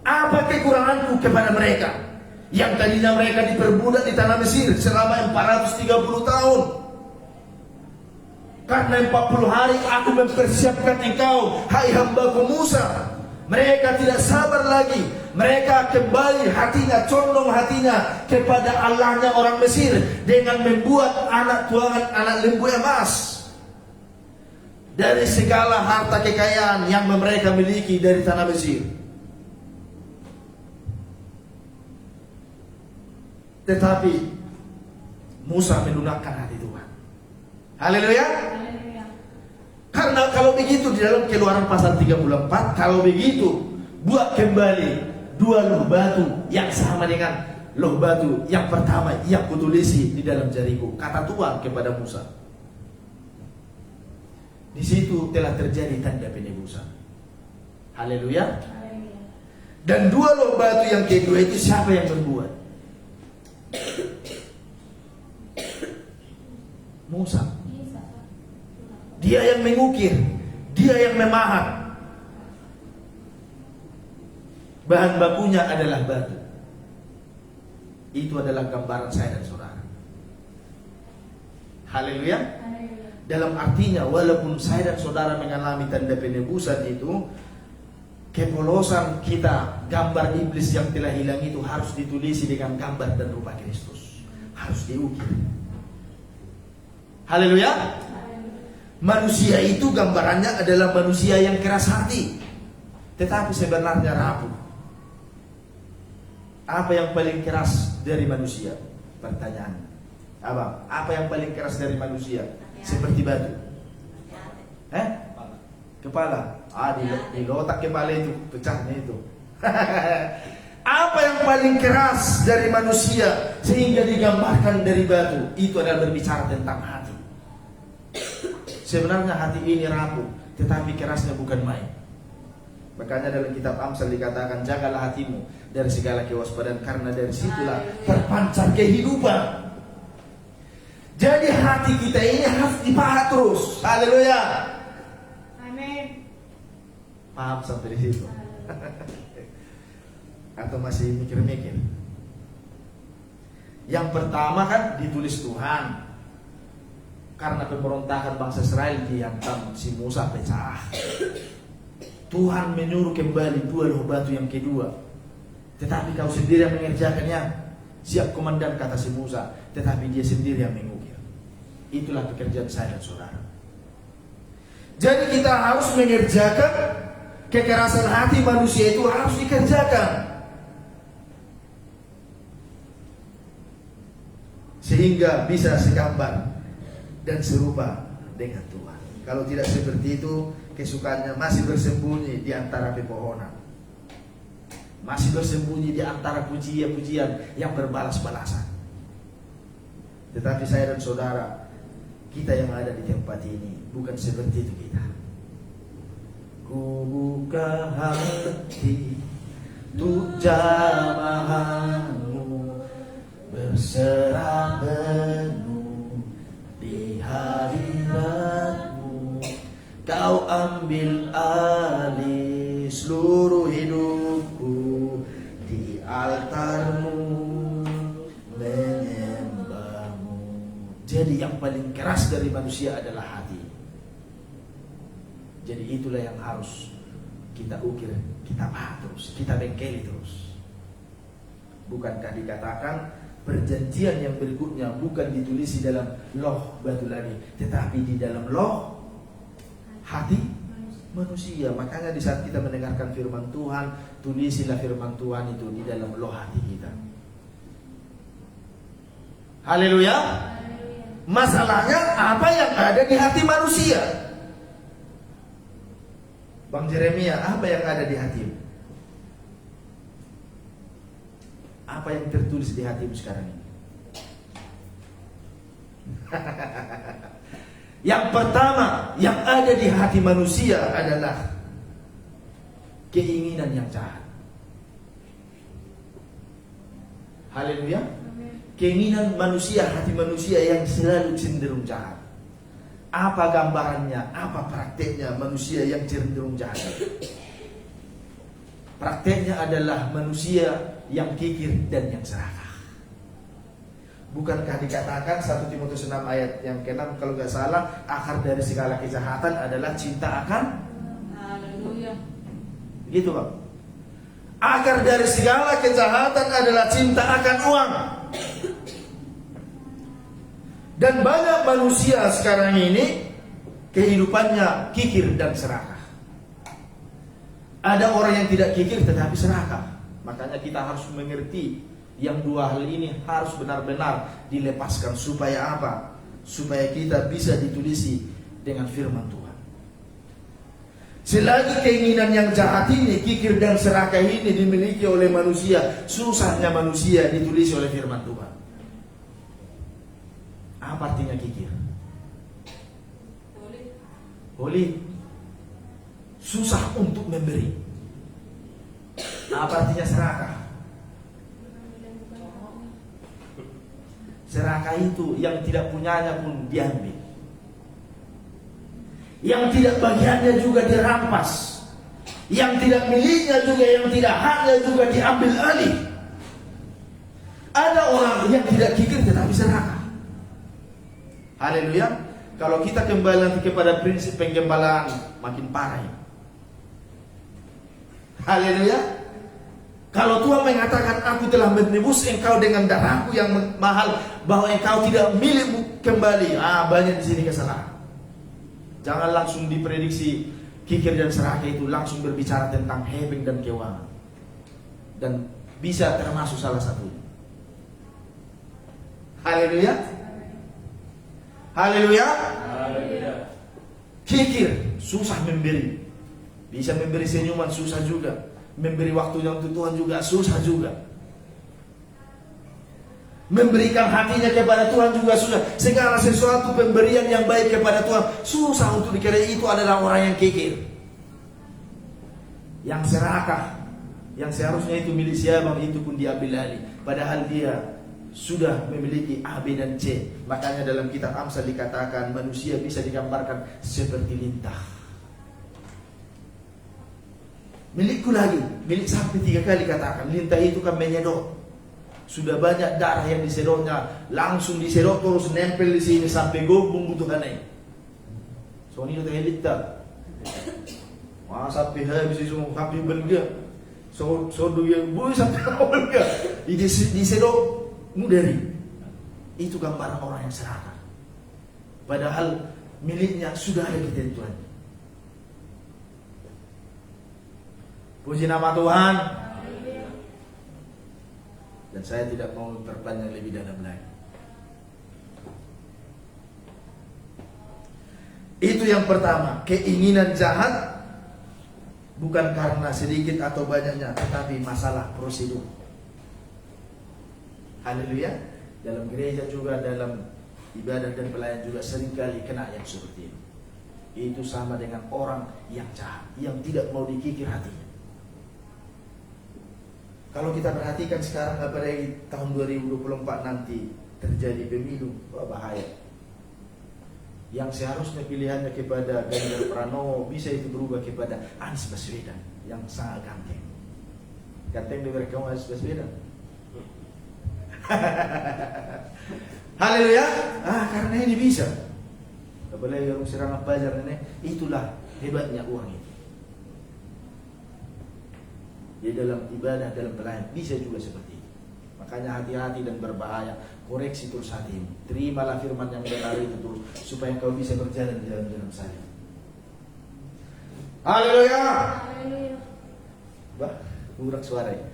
Apa kekuranganku kepada mereka? Yang tadinya mereka diperbudak di tanah Mesir selama 430 tahun. Karena 40 hari aku mempersiapkan engkau, hai hambaku Musa. Mereka tidak sabar lagi. Mereka kembali hatinya, condong hatinya kepada Allahnya orang Mesir dengan membuat anak tuangan anak lembu emas dari segala harta kekayaan yang mereka miliki dari tanah Mesir. Tetapi Musa melunakkan hati Tuhan. Haleluya. Haleluya. Karena kalau begitu di dalam Keluaran pasal 34, kalau begitu buat kembali 2 loh batu yang sama dengan loh batu yang pertama yang kutulisi di dalam jariku, kata Tuhan kepada Musa. Di situ telah terjadi tanda penebusan. Haleluya. Haleluya. Dan 2 loh batu yang kedua itu siapa yang membuat? Musa. Dia yang mengukir, dia yang memahat. Bahan bakunya adalah batu. Itu adalah gambaran saya dan saudara. Haleluya. Haleluya. Dalam artinya walaupun saya dan saudara mengalami tanda penebusan itu, kepolosan kita, gambar iblis yang telah hilang itu harus ditulisi dengan gambar dan rupa Kristus. Harus diukir. Haleluya. Manusia itu gambarannya adalah manusia yang keras hati, tetapi sebenarnya rapuh. Apa yang paling keras dari manusia? Pertanyaan. Abang, apa yang paling keras dari manusia? Seperti batu. Kepala. Di otak kepala itu pecahnya itu. Apa yang paling keras dari manusia sehingga digambarkan dari batu? Itu adalah berbicara tentang hati. Sebenarnya hati ini rapuh, tetapi kerasnya bukan main. Makanya dalam kitab Amsal dikatakan, jagalah hatimu dari segala kewaspadaan, karena dari situlah terpancar kehidupan. Jadi hati kita ini harus dipahat terus. Haleluya. Amin. Paham sampai di situ? Atau masih mikir-mikir? Yang pertama kan ditulis Tuhan. Karena pemberontakan bangsa Israel dihantam si Musa pecah. Tuhan menyuruh kembali 2 loh batu yang kedua. Tetapi kau sendiri yang mengerjakannya. Siap komandan, kata si Musa. Tetapi dia sendiri yang mengukir. Itulah pekerjaan saya dan saudara. Jadi kita harus mengerjakan kekerasan hati manusia itu harus dikerjakan. Sehingga bisa segambar dan serupa dengan Tuhan. Kalau tidak seperti itu, kesukaannya masih bersembunyi di antara pepohonan, masih bersembunyi di antara pujian-pujian yang berbalas-balasan. Tetapi saya dan saudara, kita yang ada di tempat ini bukan seperti itu kita. Ku buka hati untuk jamahanmu, berserah penuh di hadiratmu. Kau ambil alih seluruh hidupku, di altarmu menyembahmu. Jadi yang paling keras dari manusia adalah hati. Jadi itulah yang harus kita ukir, kita pahat terus, kita bengkeli terus. Bukankah dikatakan perjanjian yang berikutnya bukan ditulis dalam loh batu lagi, tetapi di dalam loh hati manusia. Makanya di saat kita mendengarkan firman Tuhan, tulisilah firman Tuhan itu di dalam loh hati kita. Haleluya. Masalahnya apa yang ada di hati manusia? Bang Jeremia, apa yang ada di hatimu? Apa yang tertulis di hatimu sekarang ini? Yang pertama yang ada di hati manusia adalah keinginan yang jahat. Haleluya. Keinginan manusia, hati manusia yang selalu cenderung jahat. Apa gambarannya? Apa prakteknya manusia yang cenderung jahat? Prakteknya adalah manusia yang kikir dan yang serakah. Bukankah dikatakan 1 Timotius 6 ayat yang ke-6 kalau nggak salah, akar dari segala kejahatan adalah cinta akan. Haleluya. Gitu Pak. Akar dari segala kejahatan adalah cinta akan uang. Dan banyak manusia sekarang ini kehidupannya kikir dan serakah. Ada orang yang tidak kikir tetapi serakah. Makanya kita harus mengerti Yang dua hal ini harus benar-benar dilepaskan. Supaya apa? Supaya kita bisa ditulisi dengan firman Tuhan. Selagi keinginan yang jahat ini, kikir dan serakah ini dimiliki oleh manusia, susahnya manusia ditulisi oleh firman Tuhan. Apa artinya kikir? Holy. Susah untuk memberi. Apa artinya serakah? Serakah itu yang tidak punyanya pun diambil, yang tidak bagiannya juga dirampas, yang tidak miliknya juga, yang tidak haknya juga diambil alih. Ada orang yang tidak kikir tetapi serakah. Haleluya. Kalau kita kembali nanti kepada prinsip penggembalaan, makin parah. Haleluya. Kalau Tuhan mengatakan aku telah menebus engkau dengan darahku yang mahal, bahwa engkau tidak milikmu kembali. Banyak di sini kesalahan. Jangan langsung diprediksi kikir dan serakah itu langsung berbicara tentang hebing dan keuangan. Dan bisa termasuk salah satunya. Haleluya. Haleluya. Kikir, susah memberi. Bisa memberi senyuman, susah juga. Memberi waktunya untuk Tuhan juga susah juga. Memberikan hatinya kepada Tuhan juga susah. Segala sesuatu pemberian yang baik kepada Tuhan susah untuk dikira. Itu adalah orang yang kikir, yang serakah, yang seharusnya itu milik siapa itu pun diambil alih. Padahal dia sudah memiliki A, B dan C. Makanya dalam kitab Amsal dikatakan manusia bisa digambarkan seperti lintah. Milikku lagi, milik sapi 3 kali katakan. Lintah itu kan menyedot. Sudah banyak darah yang disedotnya, langsung disedot terus nempel di sini sampai gobung butuhkan naik. So ini sudah lintah. Wah sampai habis semua sampai belga. So dia boleh sampai belga. Disedot mudari. Itu gambaran orang yang serakah. Padahal miliknya sudah ada ketentuannya. Puji nama Tuhan. Dan saya tidak mau terpanjang lebih dalam lagi. Itu yang pertama, keinginan jahat bukan karena sedikit atau banyaknya, tetapi masalah prosedur. Haleluya. Dalam gereja juga, dalam ibadah dan pelayan juga seringkali kena yang seperti ini. Itu sama dengan orang yang jahat, yang tidak mau dikikir hatinya. Kalau kita perhatikan sekarang, apalagi tahun 2024 nanti terjadi pemilu, bahaya. Yang seharusnya pilihannya kepada Ganjar Pranowo bisa itu berubah kepada Anies Baswedan yang sangat ganteng. Ganteng dari kamu Anies Baswedan. Haleluya. Karena ini bisa. Apalagi orang serangan pajar ini, itulah hebatnya uang itu. Di dalam ibadah, dalam pelayan bisa juga seperti itu. Makanya hati-hati dan berbahaya. Koreksi terus hatimu. Terimalah firman yang benar itu terus, supaya kau bisa berjalan di dalam jalan saya. Haleluya. Haleluya. Bah, kurang suara ya.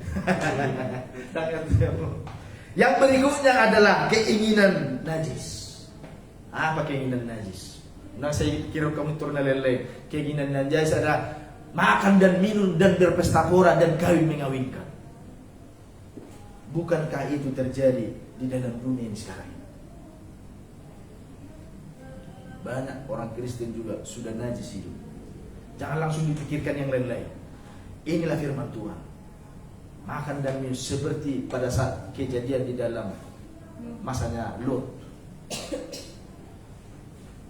Yang berikutnya adalah keinginan najis. Apa keinginan najis? Nah, saya kira kamu turun lele. Keinginan najis adalah makan dan minum dan berpesta pora dan kawin mengawinkan. Bukankah itu terjadi di dalam dunia ini sekarang? Banyak orang Kristen juga sudah najis hidup. Jangan langsung dipikirkan yang lain-lain. Inilah firman Tuhan. Makan dan minum seperti pada saat kejadian di dalam masanya Lot.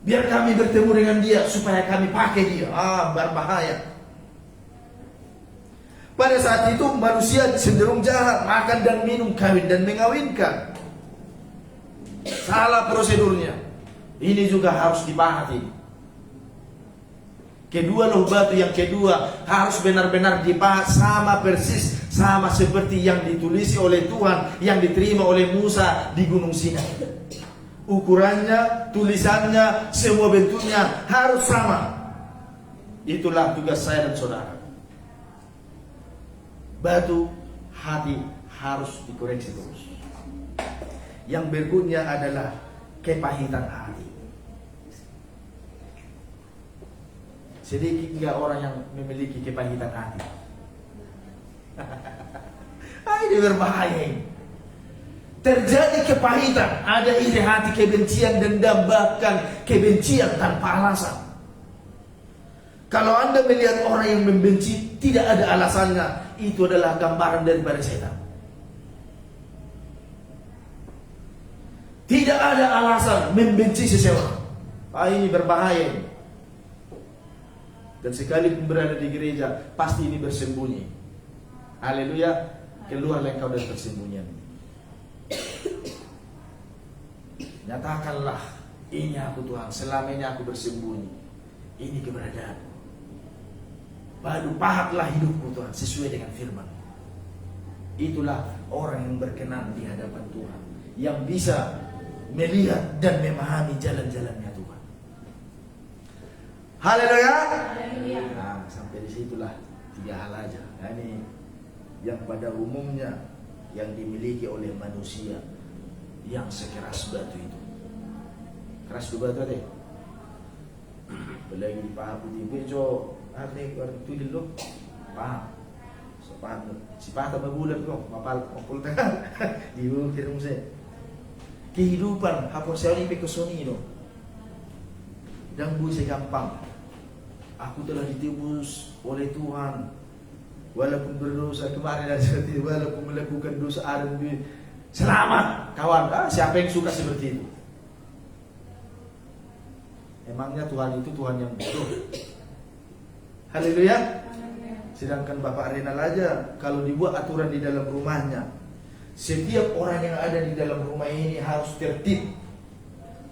Biar kami bertemu dengan dia supaya kami pakai dia. Berbahaya. Pada saat itu manusia cenderung jahat, makan dan minum, kawin dan mengawinkan. Salah prosedurnya. Ini juga harus dipahami. Kedua loh batu yang kedua harus benar-benar dibahas sama persis, sama seperti yang ditulis oleh Tuhan, yang diterima oleh Musa di Gunung Sinai. Ukurannya, tulisannya, semua bentuknya harus sama. Itulah tugas saya dan saudara. Batu, hati harus dikoreksi terus. Yang berikutnya adalah kepahitan hati. Sedikit nggak orang yang memiliki kepahitan hati. Ini berbahaya ini. Terjadi kepahitan, ada iri hati, kebencian, dendam, bahkan kebencian tanpa alasan. Kalau Anda melihat orang yang membenci tidak ada alasannya, itu adalah gambaran daripada setan. Tidak ada alasan membenci seseorang. Ini berbahaya ini. Dan sekalipun berada di gereja, pasti ini bersembunyi. Haleluya. Keluarlah engkau dari persembunyian. Nyatakanlah, ini aku Tuhan, selama ini aku bersembunyi. Ini keberadaanmu. Baru pahatlah hidupku Tuhan, sesuai dengan firman. Itulah orang yang berkenan di hadapan Tuhan, yang bisa melihat dan memahami jalan-jalannya Tuhan. Haleluya. Nah, sampai di situlah 3 hal aja. Nah, ini yang pada umumnya yang dimiliki oleh manusia yang sekeras batu itu. Keras tu batu deh. Belagi di paham putih bejo, ada orang tulis lo, paham. So paham. Si paham berbulan kok, mapal tengah. Ibu kira musik. Kehidupan hapus saya ini pekosoni lo. Dan buat saya gampang. Aku telah ditebus oleh Tuhan. Walaupun berdosa kemarin dan seperti itu, walaupun melakukan dosa adam di selamat kawan. Siapa yang suka seperti itu? Emangnya Tuhan itu Tuhan yang bodoh? Haleluya. Sedangkan Bapak Renal aja kalau dibuat aturan di dalam rumahnya, setiap orang yang ada di dalam rumah ini harus tertib,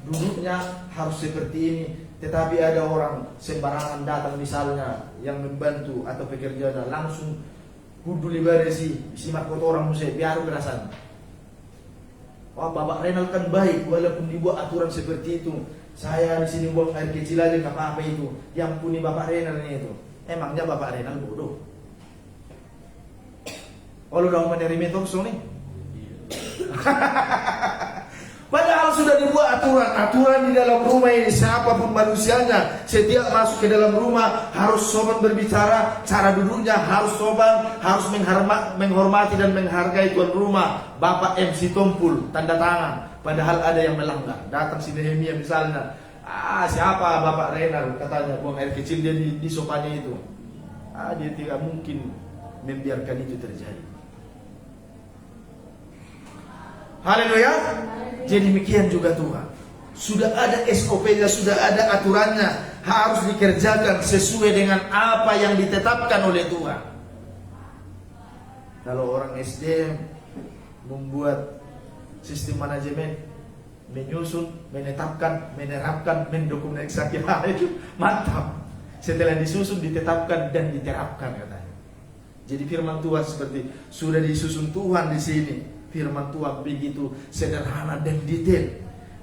duduknya harus seperti ini. Tetapi ada orang sembarangan datang misalnya yang membantu atau pekerjanya, langsung kudu libaresi simak kotoran musik biar berasan. Wah, Bapak Renal kan baik, walaupun dibuat aturan seperti itu. Saya di sini buang air kecil aja nggak apa-apa itu. Yang punya Bapak Renal ini itu. Emangnya Bapak Renal bodoh? Oh, lu udah menerima talkshow nih? Padahal sudah dibuat aturan di dalam rumah ini. Siapapun manusianya, setiap masuk ke dalam rumah harus sopan berbicara, cara duduknya harus sopan, harus menghormati dan menghargai tuan rumah. Bapak MC Tompul, tanda tangan. Padahal ada yang melanggar. Datang si Nehemia misalnya, siapa Bapak Renal katanya buang air kecil dia di sopanya itu. Dia tidak mungkin membiarkan itu terjadi. Haleluya. Jadi demikian juga Tuhan. Sudah ada SOP-nya, sudah ada aturannya, harus dikerjakan sesuai dengan apa yang ditetapkan oleh Tuhan. Kalau orang SDM membuat sistem manajemen, menyusun, menetapkan, menerapkan, mendokumentasikan, itu mantap. Setelah disusun, ditetapkan dan diterapkan katanya. Jadi firman Tuhan seperti sudah disusun Tuhan di sini. Firman Tuhan begitu sederhana dan detail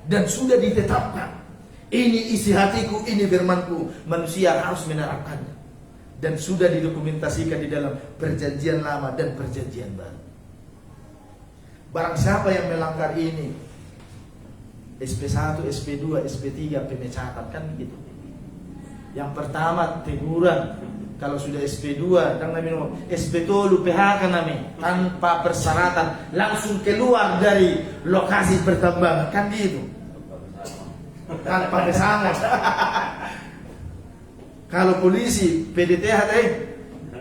dan sudah ditetapkan. Ini isi hatiku, ini firmanku. Manusia harus menerapkannya dan sudah didokumentasikan di dalam perjanjian lama dan perjanjian baru. Barang siapa yang melanggar ini, SP1, SP2, SP3 pemecatan kan begitu. Yang pertama teguran. Kalau sudah SP2 dan namin SP3 PHK namin tanpa persyaratan langsung keluar dari lokasi pertambangan kan gitu. Tanpa pesangon. Kalau polisi PDTH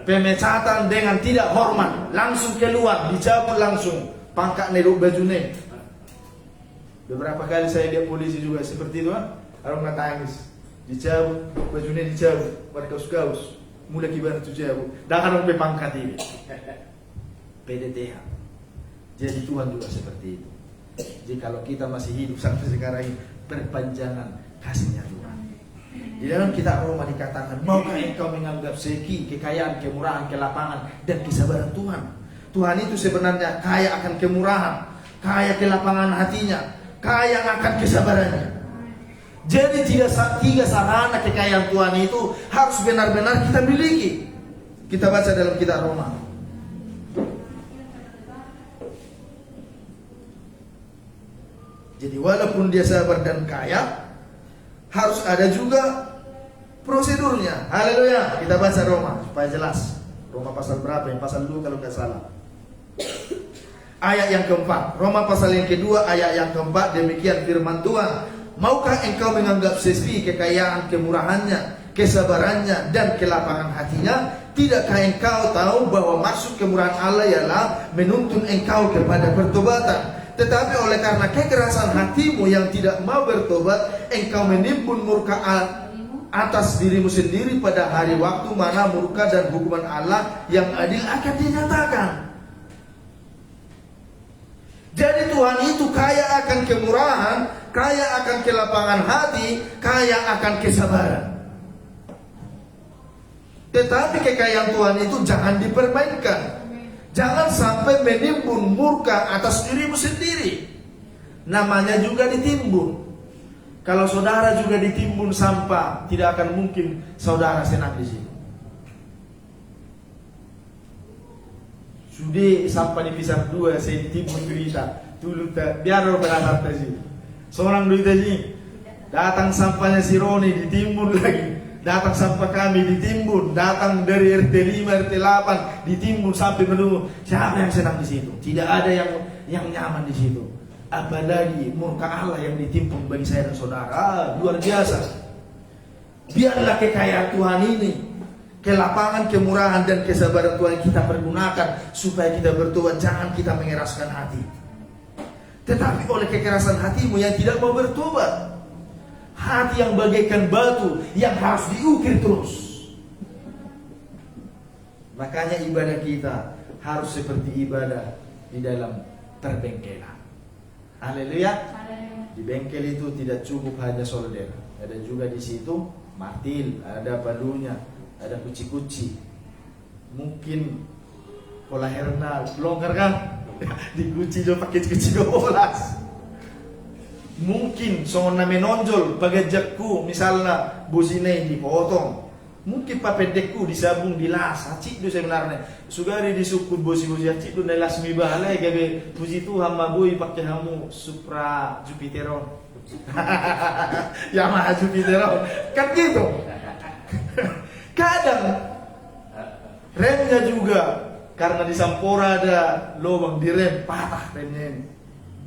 pemecatan dengan tidak hormat, langsung keluar, dicabut langsung pangkat neduk bajune. Beberapa kali saya lihat polisi juga seperti itu, orang nangis, dicabut bajune, dicabut, berkaus-kaus. Mulai kibar tu jauh, dah orang pangkat ini. PDTH. Jadi Tuhan juga seperti itu. Jadi kalau kita masih hidup sampai sekarang ini, perpanjangan kasihnya Tuhan. Di dalam kitab Roma dikatakan, maukah engkau menganggap seki, kekayaan, kemurahan, kelapangan, dan kesabaran Tuhan? Tuhan itu sebenarnya kaya akan kemurahan, kaya kelapangan hatinya, kaya akan kesabarannya. Jadi tiga sarana kekayaan Tuhan itu harus benar-benar kita miliki. Kita baca dalam kitab Roma. Jadi walaupun dia sabar dan kaya, harus ada juga prosedurnya. Haleluya. Kita baca Roma supaya jelas. Roma pasal berapa? Yang pasal 2 kalau nggak salah. Ayat yang keempat. Roma pasal yang kedua ayat yang keempat. Demikian firman Tuhan. Maukah engkau menganggap sepi kekayaan kemurahannya, kesabarannya, dan kelapangan hatinya? Tidakkah engkau tahu bahwa maksud kemurahan Allah ialah menuntun engkau kepada pertobatan? Tetapi oleh karena kekerasan hatimu yang tidak mau bertobat, engkau menimbun murka atas dirimu sendiri pada hari waktu mana murka dan hukuman Allah yang adil akan dinyatakan. Jadi Tuhan itu kaya akan kemurahan, kaya akan kelapangan hati, kaya akan kesabaran. Tetapi kekayaan Tuhan itu jangan dipermainkan. Jangan sampai menimbun murka atas dirimu sendiri. Namanya juga ditimbun. Kalau saudara juga ditimbun sampah, tidak akan mungkin saudara senang di sini. Sudah sampah dipisah dua, saya ditimbun berita. Dulu biar orang berharap sih. Seorang duit ini datang sampahnya si Roni ditimbun lagi. Datang sampah kami ditimbun, datang dari RT 5, RT 8 ditimbun sampai menunggu. Siapa yang senang di situ? Tidak ada yang nyaman di situ. Apalagi murka Allah yang ditimbun bagi saya dan saudara, luar biasa. Biarlah kekayaan Tuhan ini, kelapangan, kemurahan dan kesabaran Tuhan kita pergunakan supaya kita bertobat. Jangan kita mengeraskan hati. Tetapi oleh kekerasan hatimu yang tidak mau bertobat, hati yang bagaikan batu yang harus diukir terus. Makanya ibadah kita harus seperti ibadah di dalam perbengkelan. Haleluya. Di bengkel itu tidak cukup hanya solder, ada juga di situ martil, ada palunya, ada kuci-kuci. Mungkin pola herna longgar kan? Dikunci juga pakai kuci 12. Mungkin soalnya menonjol bagajakku misalnya businai dipotong. Mungkin papedekku disabung dilas. Acik itu sebenarnya. Sugari disukut bosi-bosi acik itu nelas mibalai gabe puji Tuhan mabui pakai hamu Supra Jupiteron. Yamaha Jupiteron. Kan gitu. Kadang remnya juga karena di Sampora ada lubang di rem, patah remnya ini.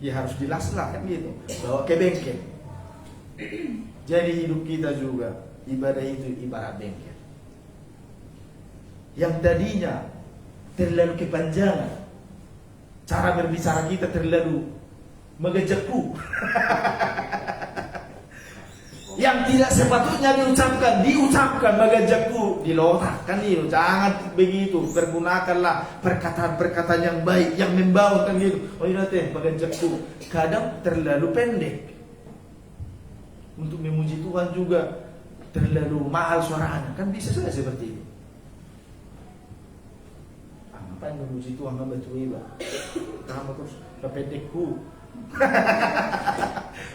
Ya harus dilas lah kan gitu, bawa ke bengkel. Jadi hidup kita juga ibadah itu ibarat bengkel. Yang tadinya terlalu kepanjangan, cara berbicara kita terlalu mengejakku. Yang tidak sepatutnya diucapkan mengejakku dilotakkan itu. Jangan begitu, pergunakanlah perkataan-perkataan yang baik yang membangun gitu. Oh ini teh mengejakku. Kadang terlalu pendek. Untuk memuji Tuhan juga terlalu mahal suaranya, kan bisa saja seperti itu. Ngapain memuji Tuhan nggak betul iba? Kamu terus kependekku.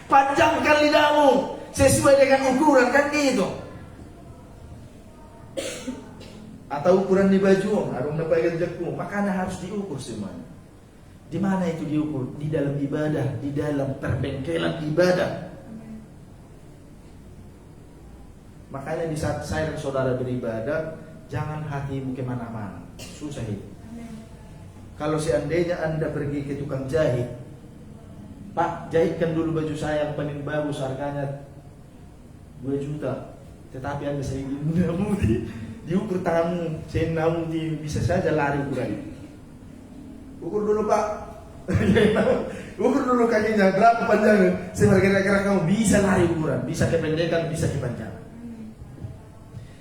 Panjangkan lidahmu sesuai dengan ukuran kan gitu. Atau ukuran di baju, harus dapat gajakmu, makanya harus diukur semuanya. Di mana itu diukur? Di dalam ibadah, di dalam perbengkelan ibadah. Makanya di saat saya dan saudara beribadah, jangan hatimu kemana-mana. Susah itu. Kalau seandainya Anda pergi ke tukang jahit, Pak, jahitkan dulu baju saya yang paling bagus, harganya 2 juta. Tetapi Anda saya ingin diukur tanganmu, senamu bisa saja lari ukurannya. Ukur dulu Pak. Ukur dulu kakinya berapa panjangnya. Sebenarnya kira-kira kamu bisa lari ukuran, bisa kependekan, bisa kepanjangan.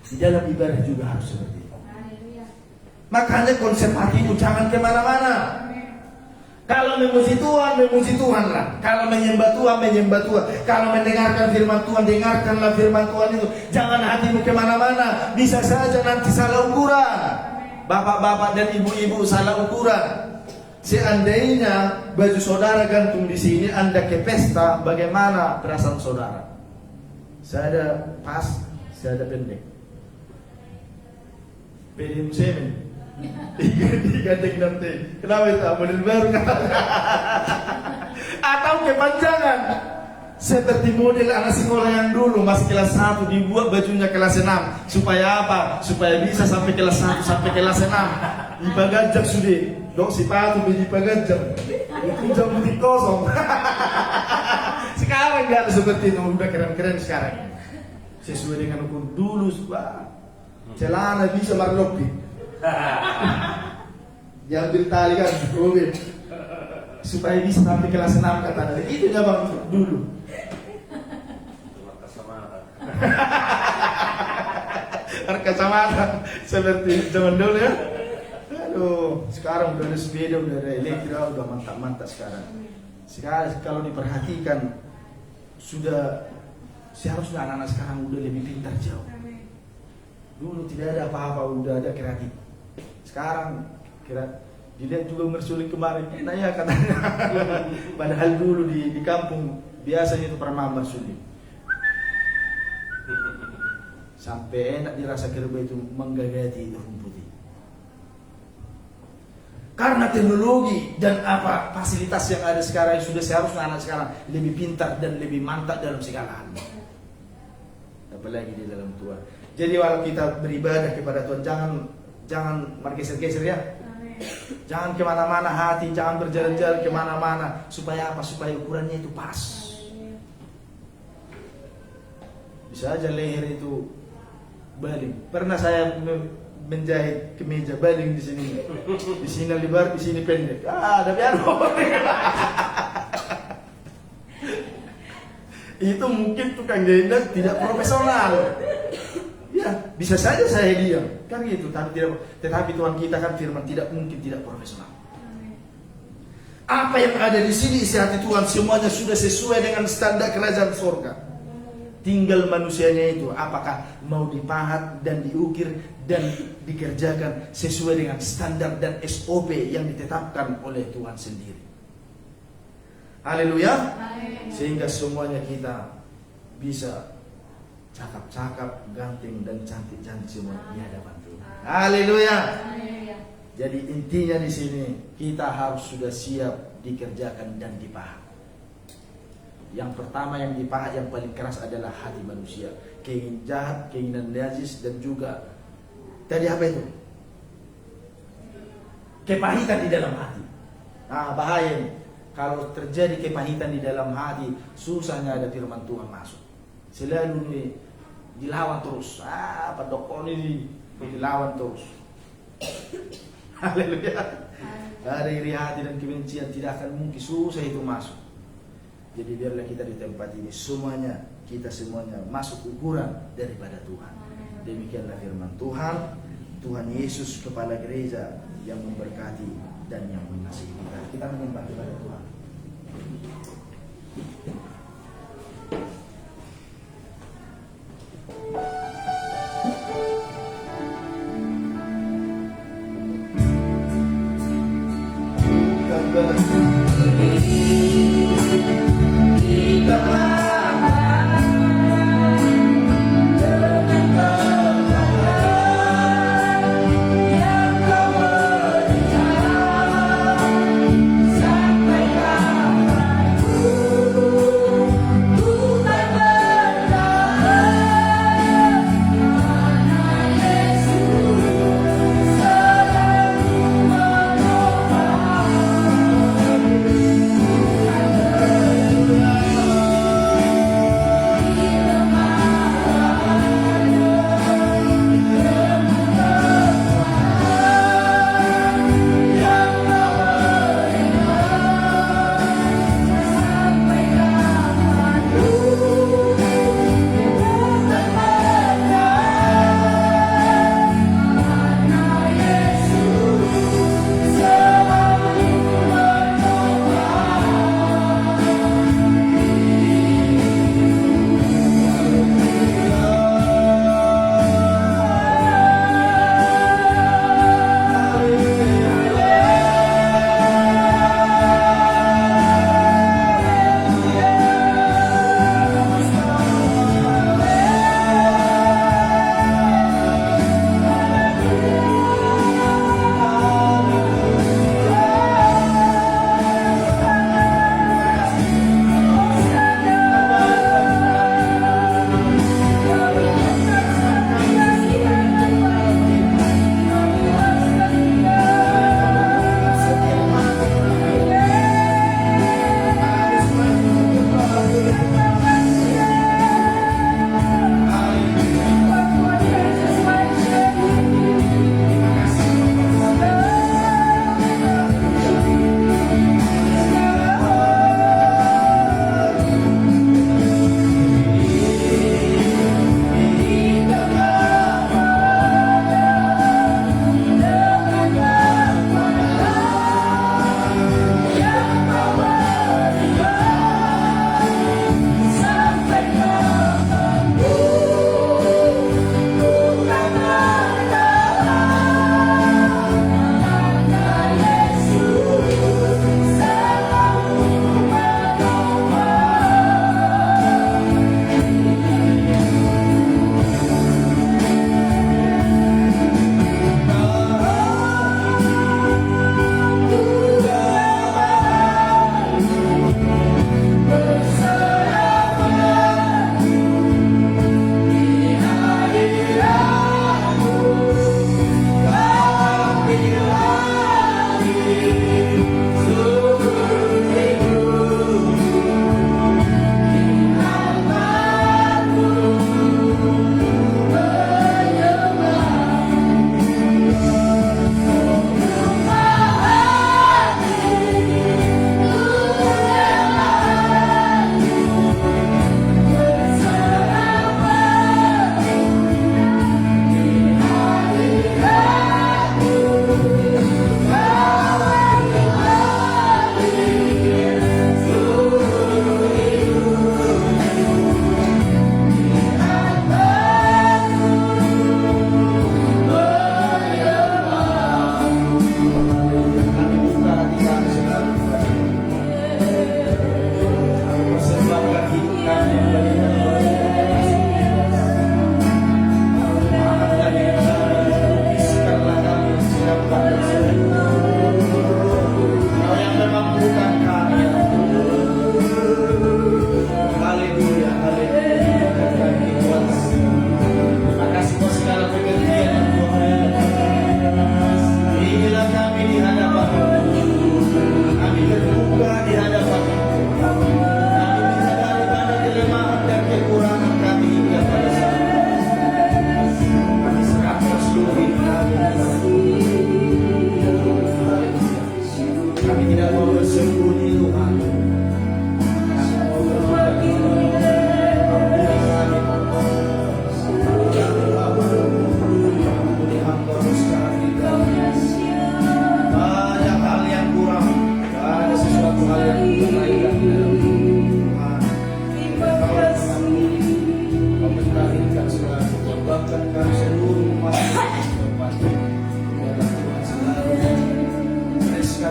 Di dalam ibadah juga harus seperti itu. Makanya konsep hatimu jangan kemana-mana. Kalau memuji Tuhan lah. Kalau menyembah Tuhan. Kalau mendengarkan firman Tuhan, dengarkanlah firman Tuhan itu. Jangan hatimu kemana-mana. Bisa saja nanti salah ukuran. Bapak-bapak dan ibu-ibu salah ukuran. Seandainya baju saudara gantung di sini, Anda ke pesta, bagaimana perasaan saudara? Saya ada pas, saya ada pendek. Pedem semen. Diganti nanti. Kenapa itu? Model baru kan? Atau kepanjangan. Seperti model anak sekolah yang dulu masih kelas 1 dibuat bajunya kelas 6. Supaya apa? Supaya bisa sampai kelas 1 sampai kelas 6. Ipagajak sudah. Dok sepatu beli ipagajak. Itu jam putih kosong. Sekarang nggak ada seperti itu, udah keren-keren sekarang. Sesuai dengan hukum dulu, wah, celana bisa marlopi. Diambil tali kan, mobil. Supaya bisa sampai kelas 6 kata. Itu zaman dulu. Kacamata seperti zaman dulu ya. Aduh, sekarang udah ada sepeda, udah ada elektrik, udah mantap-mantap sekarang. Sekarang kalau diperhatikan sudah seharusnya anak-anak sekarang udah lebih pintar jauh. Dulu tidak ada apa-apa, udah ada kreatif. Sekarang dilihat juga mersulik kemarin, enak ya katanya. Padahal dulu di kampung biasanya itu pernah mersulik. Sampai enak dirasa kerba itu menggagati itu putih. Karena teknologi dan apa fasilitas yang ada sekarang sudah seharusnya anak sekarang lebih pintar dan lebih mantap dalam segala hal. Apalagi di dalam Tuhan. Jadi walau kita beribadah kepada Tuhan, jangan bergeser-geser ya. Jangan kemana-mana hati, jangan berjalan-jalan kemana-mana. Supaya apa? Supaya ukurannya itu pas. Bisa aja leher itu baling. Pernah saya menjahit kemeja baling di sini. Di sini lebar, di sini pendek. Ada piano. Itu mungkin tukang jahit tidak profesional. Ya, bisa saja saya diam. Kan gitu, tetapi Tuhan kita kan firman tidak mungkin tidak profesional. Apa yang ada di sini isi hati Tuhan semuanya sudah sesuai dengan standar kerajaan surga. Tinggal manusianya itu apakah mau dipahat dan diukir dan dikerjakan sesuai dengan standar dan SOP yang ditetapkan oleh Tuhan sendiri. Haleluya. Sehingga semuanya kita bisa cakap-cakap, ganteng dan cantik-cantik semua di hadapan Tuhan. Haleluya. Jadi intinya di sini kita harus sudah siap dikerjakan dan dipahat. Yang pertama yang dipahat yang paling keras adalah hati manusia, keinginan jahat, keinginan najis dan juga tadi apa itu? Kepahitan di dalam hati. Nah, bahaya nih. Kalau terjadi kepahitan di dalam hati, susahnya ada firman Tuhan masuk. Selalu dilawan terus. Apa dokon ini dilawan terus. Haleluya. Ada iri hati dan kebencian tidak akan mungkin, susah itu masuk. Jadi biarlah kita di tempat ini kita semuanya masuk ukuran daripada Tuhan. Demikianlah firman Tuhan. Tuhan Yesus kepala gereja yang memberkati dan yang mengasihi kita. Kita menyembah kepada Tuhan.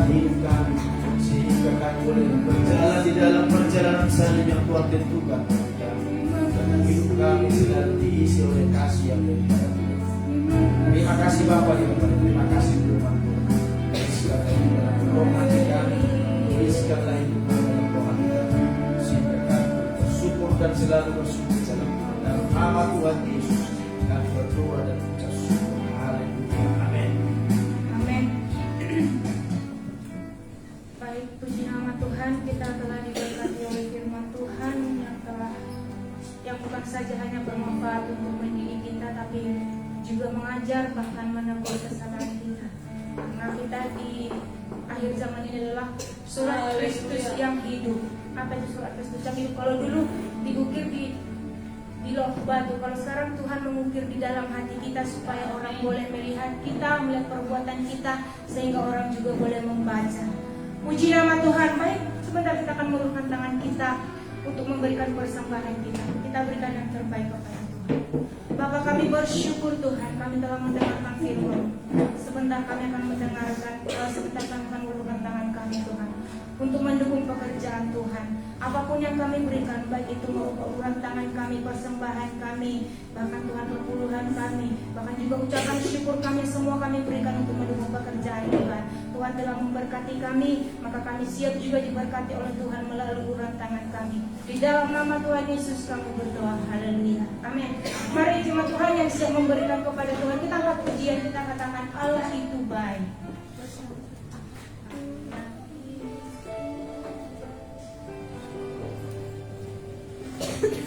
hidup kami, sehingga kami boleh berjalan di dalam perjalanan salib yang Tuhan tentukan. Dan hidup kami selalu diisi oleh kasih yang daripada Tuhan. Terima kasih Bapa di Bapa, terima kasih Tuhan. Tuliskanlah hidup dalam roh hati kami, tuliskanlah hidup dalam roh hati kami, sehingga kami bersyukur dan selalu bersyukur dalam nama Tuhan Yesus. Kami berdoa dan ucap syukur. Haleluya. Amin. Amin. Baik, puji nama Tuhan, kita telah diberkati oleh firman Tuhan yang bukan saja hanya bermanfaat untuk mendidik kita, tapi juga mengajar, bahkan menegur kesalahan kita. Karena kita di akhir zaman ini adalah surat Kristus yang hidup. Apa itu surat Kristus yang hidup? Kalau dulu diukir di loh batu, kalau sekarang Tuhan mengukir di dalam hati kita supaya orang boleh melihat kita, melihat perbuatan kita, sehingga orang juga boleh membaca. Puji nama Tuhan. Baik, sebentar kita akan mengulurkan tangan kita untuk memberikan persembahan kita. Kita berikan yang terbaik kepada Tuhan. Bapa, kami bersyukur Tuhan, kami telah mendengarkan firman. Sebentar kami akan sebentar kami akan mengulurkan tangan kami Tuhan, untuk mendukung pekerjaan Tuhan. Apapun yang kami berikan, baik itu berupa uluran tangan kami, persembahan kami, bahkan Tuhan perpuluhan kami, bahkan juga ucapan syukur kami, semua kami berikan untuk mendukung pekerjaan Tuhan. Tuhan telah memberkati kami, maka kami siap juga diberkati oleh Tuhan melalui uluran tangan kami. Di dalam nama Tuhan Yesus kami berdoa. Haleluya. Amin. Mari jemaat Tuhan yang siap memberikan kepada Tuhan, kita angkat pujian, kita katakan Allah itu baik. Kasih setia.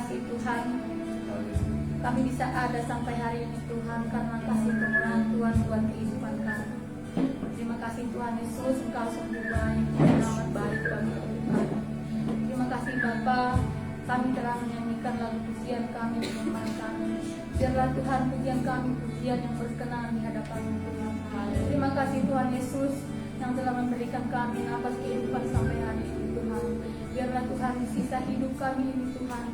kasih Tuhan, kami bisa ada sampai hari ini Tuhan, karena kasih kemurahan Tuhan buat kehidupan kami. Terima kasih Tuhan Yesus, Engkau sungguh baik, amat baik bagi Tuhan. Terima kasih Bapa, kami telah menyanyikan lagu pujian kami di rumah kami. Biarlah Tuhan pujian kami pujian yang berkenan di hadapan Tuhan. Terima kasih Tuhan Yesus yang telah memberikan kami nafas kehidupan sampai hari ini Tuhan. Biarlah Tuhan di sisa hidup kami ini Tuhan,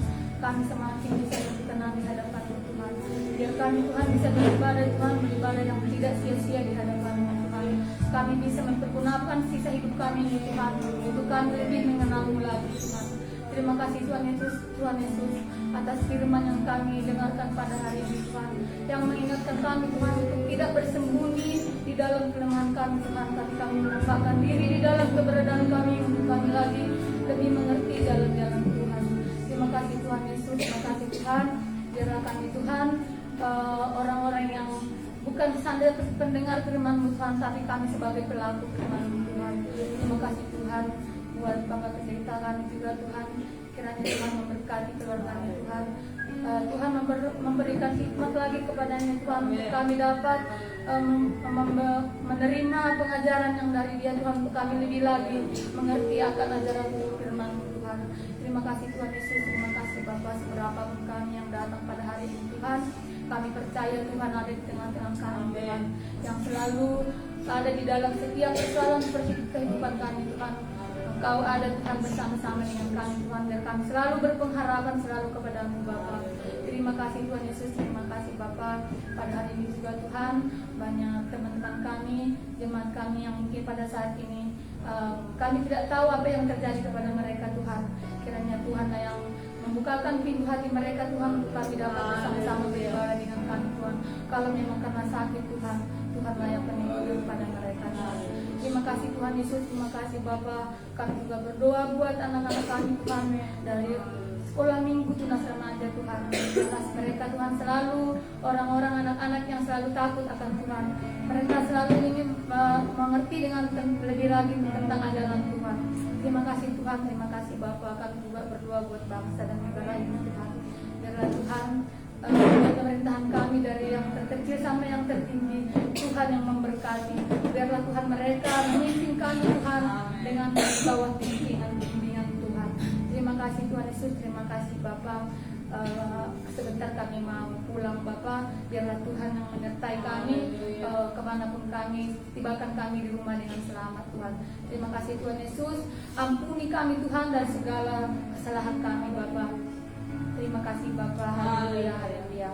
kami semakin bisa berkenan di hadapan Tuhan. Biar kami Tuhan bisa beribadah Tuhan, beribadah yang tidak sia-sia di hadapan Tuhan. Kami bisa mempergunakan sisa hidup kami ini Tuhan, untuk kami lebih mengenal-Mu lagi Tuhan. Terima kasih Tuhan Yesus atas firman yang kami dengarkan pada hari ini Tuhan, yang mengingatkan kami Tuhan untuk tidak bersembunyi di dalam kelemahan kami Tuhan, tapi kami menampakkan diri di dalam keberadaan kami untuk kami lagi lebih mengerti jalan-jalan Tuhan. Terima kasih Tuhan Yesus, terima kasih Tuhan. Biarlah kami Tuhan orang-orang yang bukan sandal pendengar firman-Mu Tuhan, tapi kami sebagai pelaku firman-Mu Tuhan. Terima kasih Tuhan buat Bapak Pendeta kami juga Tuhan, kiranya Tuhan memberkati keluarganya Tuhan. Tuhan memberikan hikmat lagi kepadanya Tuhan, untuk kami dapat menerima pengajaran yang dari Dia Tuhan, untuk kami lebih lagi mengerti akan ajaran firman Tuhan. Terima kasih Tuhan Yesus, terima kasih Bapa, seberapa pun kami yang datang pada hari ini Tuhan, kami percaya Tuhan ada di tengah-tengah kami Tuhan, yang selalu ada di dalam setiap persoalan seperti kehidupan kami Tuhan. Engkau ada Tuhan bersama-sama dengan kami Tuhan, biar kami selalu berpengharapan selalu kepada-Mu Bapa. Terima kasih Tuhan Yesus, terima kasih Bapa. Pada hari ini juga Tuhan, banyak teman-teman kami, jemaat kami yang mungkin pada saat ini kami tidak tahu apa yang terjadi kepada mereka Tuhan. Kiranya Tuhan yang membukakan pintu hati mereka Tuhan, untuk kami dapat bersama-sama beribadah dengan kami Tuhan. Kalau memang karena sakit Tuhan, Tuhanlah yang penyembuh kepada mereka Tuhan. Terima kasih Tuhan Yesus, terima kasih Bapa. Kami juga berdoa buat anak-anak kami Tuhan, dari sekolah minggu tunas remaja Tuhan. Atas mereka Tuhan selalu orang-orang anak-anak yang selalu takut akan Tuhan. Mereka selalu ingin mengerti dengan lebih lagi tentang ajaran Tuhan. Terima kasih Tuhan, terima kasih Bapa. Kami juga berdoa buat bangsa dan negara ini Tuhan. Biarlah Tuhan pemerintahan kami dari yang terkecil sampai yang tertinggi, Tuhan yang memberkati. Biarlah Tuhan mereka memimpin kami Tuhan dengan bawah bimbingan Tuhan. Terima kasih Tuhan Yesus, terima kasih Bapa. Sebentar kami mau pulang Bapa, biarlah Tuhan yang menyertai kami kemanapun kami, tibakan kami di rumah dengan selamat Tuhan. Terima kasih Tuhan Yesus, ampuni kami Tuhan dari segala kesalahan kami Bapa. Terima kasih Bapa, haleluya, haleluya.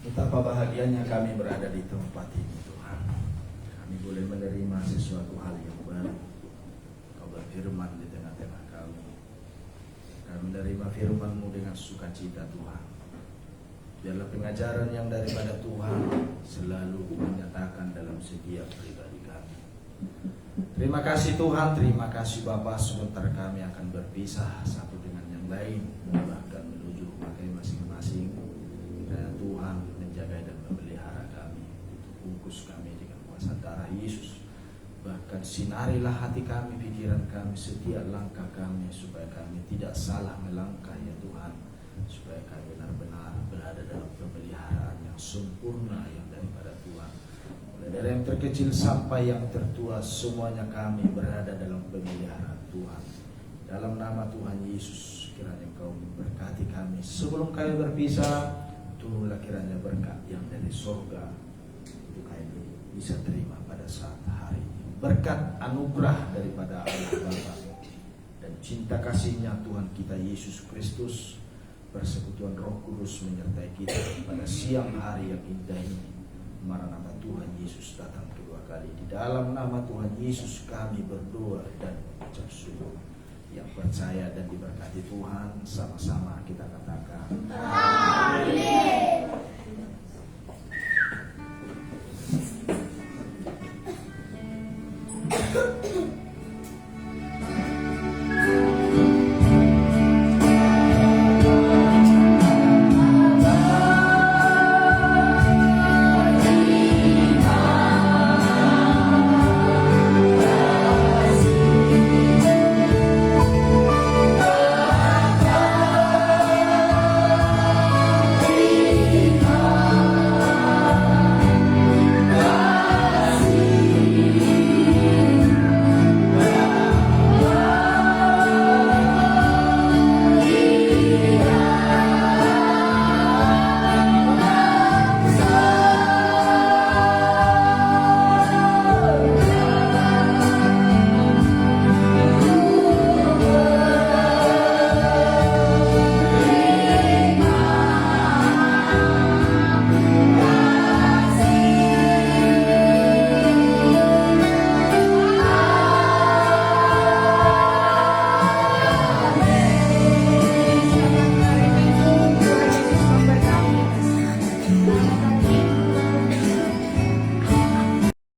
Betapa bahagianya kami berada di tempat ini Tuhan. Kami boleh menerima sesuatu hal yang baru. Kau berfirman di tengah-tengah kami. Kami menerima firman-Mu dengan sukacita Tuhan. Biarlah pengajaran yang daripada Tuhan selalu menyatakan dalam setiap pribadi kami. Terima kasih Tuhan, terima kasih Bapa. Sebentar kami akan berpisah satu dengan yang lain, bahkan menuju rumah kami masing-masing. Dan Tuhan menjaga dan memelihara kami, bungkus kami dengan kuasa darah Yesus. Bahkan sinarilah hati kami, pikiran kami, setiap langkah kami, supaya kami tidak salah melangkah ya Tuhan, supaya kami benar-benar berada dalam pemeliharaan yang sempurna yang daripada Tuhan. Mulai dari yang terkecil sampai yang tertua, semuanya kami berada dalam pemeliharaan Tuhan. Dalam nama Tuhan Yesus, kiranya Engkau memberkati kami. Sebelum kami berpisah, turunlah kiranya berkat yang dari surga untuk kami bisa terima pada saat hari ini. Berkat anugerah daripada Allah Bapa dan cinta kasih-Nya Tuhan kita Yesus Kristus, persekutuan Roh Kudus menyertai kita pada siang hari yang indah ini. Maranatha, Tuhan Yesus datang kedua kali. Di dalam nama Tuhan Yesus kami berdoa dan mengucap syukur. Yang percaya dan diberkati Tuhan, sama-sama kita katakan amin.